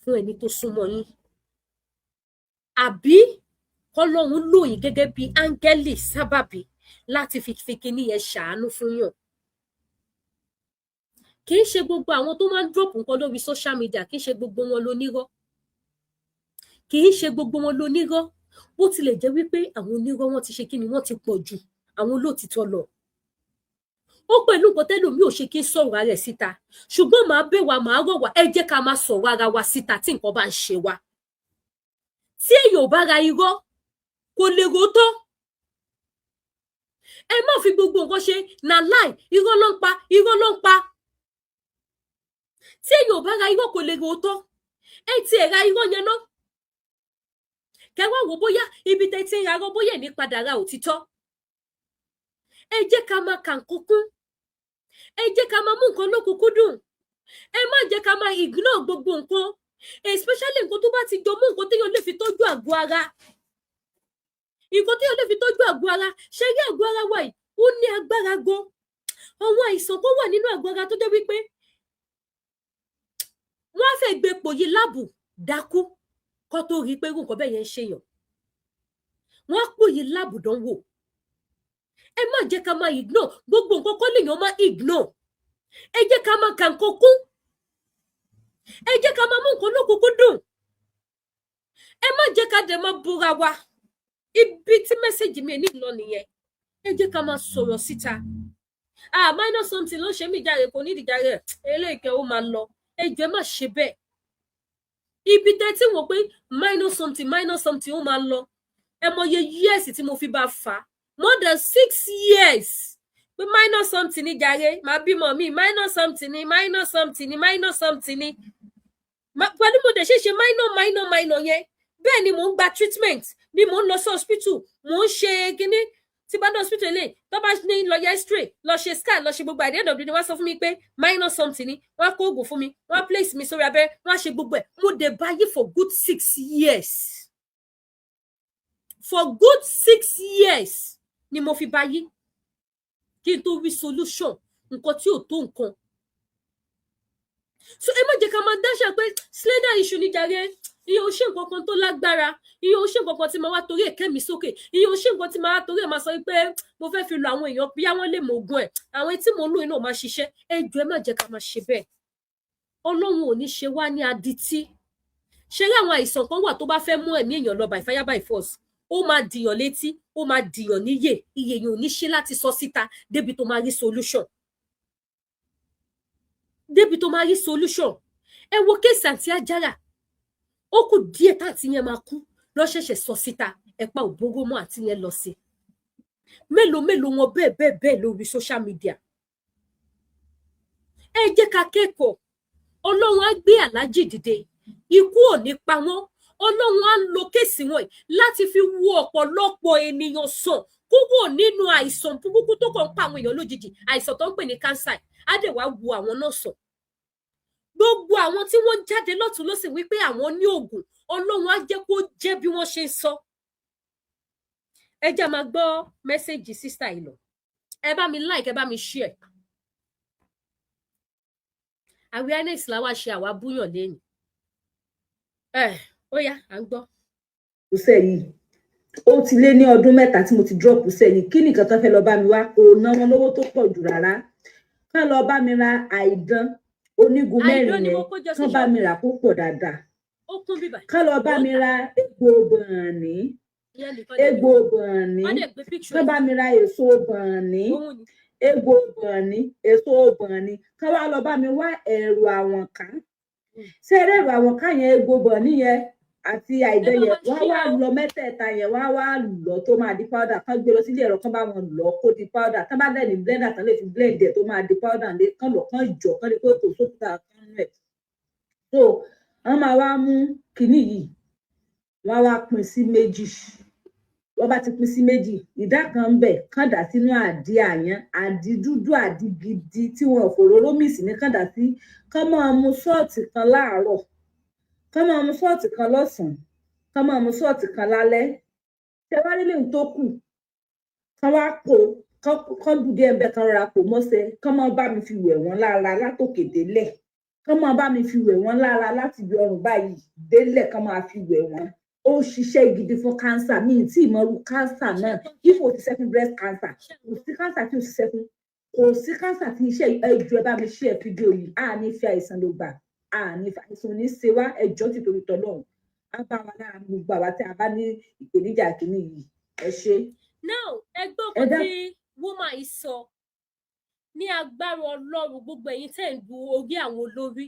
fún ẹni tó súnmọ́ yín. Àbí k'Ọlọ́run lò yín gẹ́gẹ́ bí áńgẹ́lì sábàbí láti fi kíní yẹn ṣàánú fún yàn. Kì í ṣe gbogbo àwọn tó máa ń drop nǹkan lórí social media, kì í ṣe gbogbo wọn lónírọ́. Kì í ṣe gbogbo wọn lónírọ́. Bó tilẹ̀ jẹ́ wípé àwọn onírọ́ wọn ti ṣe kíni, wọ́n ti pọ̀ jù àwọn olóòtítọ́ lọ. Ó pẹ̀lú nǹkan tẹ́lòmíì ò ṣe kí ń sọ̀rọ̀ ara ẹ̀ síta. Ṣùgbọ́n màá bẹ̀ wá, màá rọ̀ wá, ẹ jẹ́ ká máa sọ̀rọ̀ ara wa síta tí nǹkan bá ń ṣe wa. Tí èèyàn ò bá ra irọ́, kò lè rótọ́. Ẹ má fi gbogbo nǹkan ṣe na lie, irọ́ ló ń pa, irọ́ ló ń pa. Tí èèyàn ò bá ra irọ́, kò lè rótọ́. Ẹ ti ẹ̀ ra irọ́ yẹn ná. Kẹ́ wá wò bóyá ibi tẹ́ ti ń ra irọ́ bóyá ní padà ra òtítọ́. Ẹ jẹ́ ká máa kà nǹkan kún. Ẹ jẹ́ ká máa mú nǹkan lókùnkúndùn. Ẹ má jẹ́ ká máa ignore gbogbo nǹkan, especially nǹkan tó bá ti jọ mọ́ nǹkan téèyàn lè fi tọ́jú àgọ́ ara. Nǹkan téèyàn lè fi tọ́jú àgọ́ ara, ṣe rí àgọ́ ara wa yìí, ó ní agbára gan. Àwọn àìsàn kan wà nínú àgọ́ ara tó jẹ́ wípé wọ́n á fẹ́ gbé pòyì láàbù dákú kó tó rí pé nǹkan bẹ́ẹ̀ yẹn ń ṣèyàn. Wọ́n á pòyì láàbù dánwò. Ẹ má jẹ́ ká máa ignore gbogbo nǹkan kọ́ lèèyàn máa ignore. Ẹ jẹ́ ká máa kà nǹkan kún. Ẹ jẹ́ ká máa mú nǹkan lókùnkúndùn. Ẹ má jẹ́ ká dẹ̀ máa búra wa. Ibi tí mẹ́sẹ̀jì mi ní lọ nìyẹn. Ẹ jẹ́ ká máa sọ̀rọ̀ síta. Minus something ló ṣe mí jàre, kò ní ìdíjàre, eléyìíkẹ́ ó máa lọ. Ẹ jẹ́ má ṣe bẹ́ẹ̀. Ibi tẹ́ tí wọ́n pé minus something ó máa lọ. Ẹ mọye years tí mo fi bá fà á. More than 6 years. Pé minus something ní jàre, máa bímọ mi, minus something ní. Pẹ̀lú mo dẹ̀ ṣe minor yẹn. Bẹ́ẹ̀ ni mò ń gba treatment, ni mò ń lọ sí hospital, mò ń ṣe kíní. Tí bá dé hospital lè, tó bá ní lọ yẹ x-ray, lọ ṣe scan, lọ ṣe gbogbo at the end of the day, wọ́n sọ fún mi pé minus something ni, wọ́n á kó oògùn fún mi, wọ́n á place mi sórí abẹ́rẹ́, wọ́n á ṣe gbogbo ẹ̀. Mo dẹ̀ báyé for good 6 years. For good 6 years ni mo fi báyé. Kí n tó rí solution, nǹkan tí ò tó nǹkan. So ẹ má jẹ́ ká máa dáṣà pé slender issue ní jàre. Iye ò ṣe nǹkan kan tó lágbára, iye ò ṣe nǹkan kan tí máa wá torí ẹ̀kẹ́ mi sókè, iye ò ṣe nǹkan tí máa wá torí ẹ̀ máa sọ pé mo fẹ́ fi lo àwọn èèyàn bí àwọn lè mọ ogun ẹ̀, àwọn tí mo ń lò iná máa ṣiṣẹ́. Ẹ jọ̀ọ́ ẹ má jẹ́ ká máa ṣe bẹ́ẹ̀. Ọlọ́run ò ní ṣe wá ní adití. Ṣé rí àwọn àìsàn kan wà tó bá fẹ́ mú ẹ̀mí èèyàn lọ by fire by force, ó máa dìyàn létí, ó máa dìyàn níyè, iye èèyàn ò ní ṣe láti sọ síta débi tó máa rí solution. Débi tó máa rí solution. Ẹ wo kéèsì àǹtí Ajára. Ó kù díẹ̀ táàtì yẹn máa kú lọ ṣẹ̀ṣẹ̀ sọ síta, ẹ̀pà òbóró mọ́ àti yẹn lọ sí. Mélòó wọn bẹ́ẹ̀ lórí social media. Ẹ jẹ́ ká kẹ́kọ̀ọ́. Ọlọ́run á gbé Àlájì dìde. Ikú ò ní pa wọ́n. Ọlọ́run á lo kéèsì wọn láti fi wo ọ̀pọ̀lọpọ̀ ènìyàn sàn kúrò nínú àìsàn burúkú tó kàn ń pa àwọn èèyàn lójijì, àìsàn tó ń pè ní cancer. Á dẹ̀ wá wo àwọn náà sàn. Gbogbo àwọn tí wọ́n jáde lọ́tùn ló sì wípé àwọn ní oògùn, Ọlọ́run á jẹ́ kó jẹ́ bí wọ́n ṣe ń sọ. Ẹ jẹ́ máa gbọ́ mẹ́sẹ̀jì sísá yìí lọ. Ẹ bá mi like, ẹ bá mi share. Awareness la wá ṣe àwa búyàn lẹ́yìn. Ó yá, à ń gbọ́. Ṣé yìí ó ti lé ní ọdún 3 tí mo ti drop sẹ́yìn. Kí nìkan tó fẹ́ lọ bá mi wá, kò ná wọn lówó tó pọ̀ jù rárá. Kán lọ bá mi ra àìdán onígun 4 yẹn, kán bá mi rà kó pọ̀ dáadáa. Kán lọ bá mi ra egbò bọ̀ọ̀nì, kán bá mi ra èso bọ̀ọ̀nì, egbò bọ̀ọ̀nì, èso bọ̀ọ̀nì. Kán wá lọ bá mi wá ẹ̀rù àwọn ká. Ṣé ẹ̀rù àwọn ká yẹn, egbò bọ̀ọ̀nì yẹn àti àìdán yẹn, wọ́n wá lọ mẹ́tẹ̀ẹ̀ta yẹn, wọ́n wá lọ tó máa di powder. Kán gbé lọ sílé ẹ̀rọ, kán bá wọn lọ kó di powder. Kán bá dẹ̀ ní blender tán lè fi blend ẹ̀ tó máa di powder lé. Kán lọ, kán jọ, kán lè kó ètò sókúta kan rẹ̀. So wọ́n máa wá mú kinní yìí, wọ́n wá pín sí méjì. Wọ́n bá ti pín sí méjì, ìdá kan ń bẹ̀ kán dà sínú àdí àyàn, àdí dúdú, àdí gidi tí wọn ò fòróró mì sí ní kán dà sí. Kán máa mu ṣọ́ọ̀tì kan láàárọ̀, kán máa mu ṣọ́ọ̀tì kan lọ́sàn-án, kán máa mu ṣọ́ọ̀tì kan lálẹ́. Ṣé wá rí lèyìn tó kù, kán wá kó kán dùdí ẹ̀ ń bẹ kán ra kó mọ́sẹ̀ kán máa bá mi fi wẹ̀ wọ́n lára látòkè délẹ̀ kán máa bá mi fi wẹ̀ wọ́n lára láti ibi ọrùn báyìí délẹ̀ kán máa fi wẹ̀ wọ́n ó ṣiṣẹ́ gidi fún cancer mi tí ìmọ̀rú cancer náà if o ti ṣe fún breast cancer kò sí cancer tí o ti ṣe fún kò sí cancer tí iṣẹ́ ẹjọ́ ẹ bá mi ṣe fídíò yìí a ní fi àìsàn ló gbà a ní fi àìsàn ní ṣe wá ẹjọ́ ti torí tọ́lọ́run á bá wa lára gbogbo àwa tí a bá ní ìpèníjà kìíní yìí ẹ ṣe. now ẹgbẹ́ ọkọ tí woman yìí sọ ní agbára Ọlọ́run gbogbo ẹ̀yin tẹ́ ń du orí àwọn olórí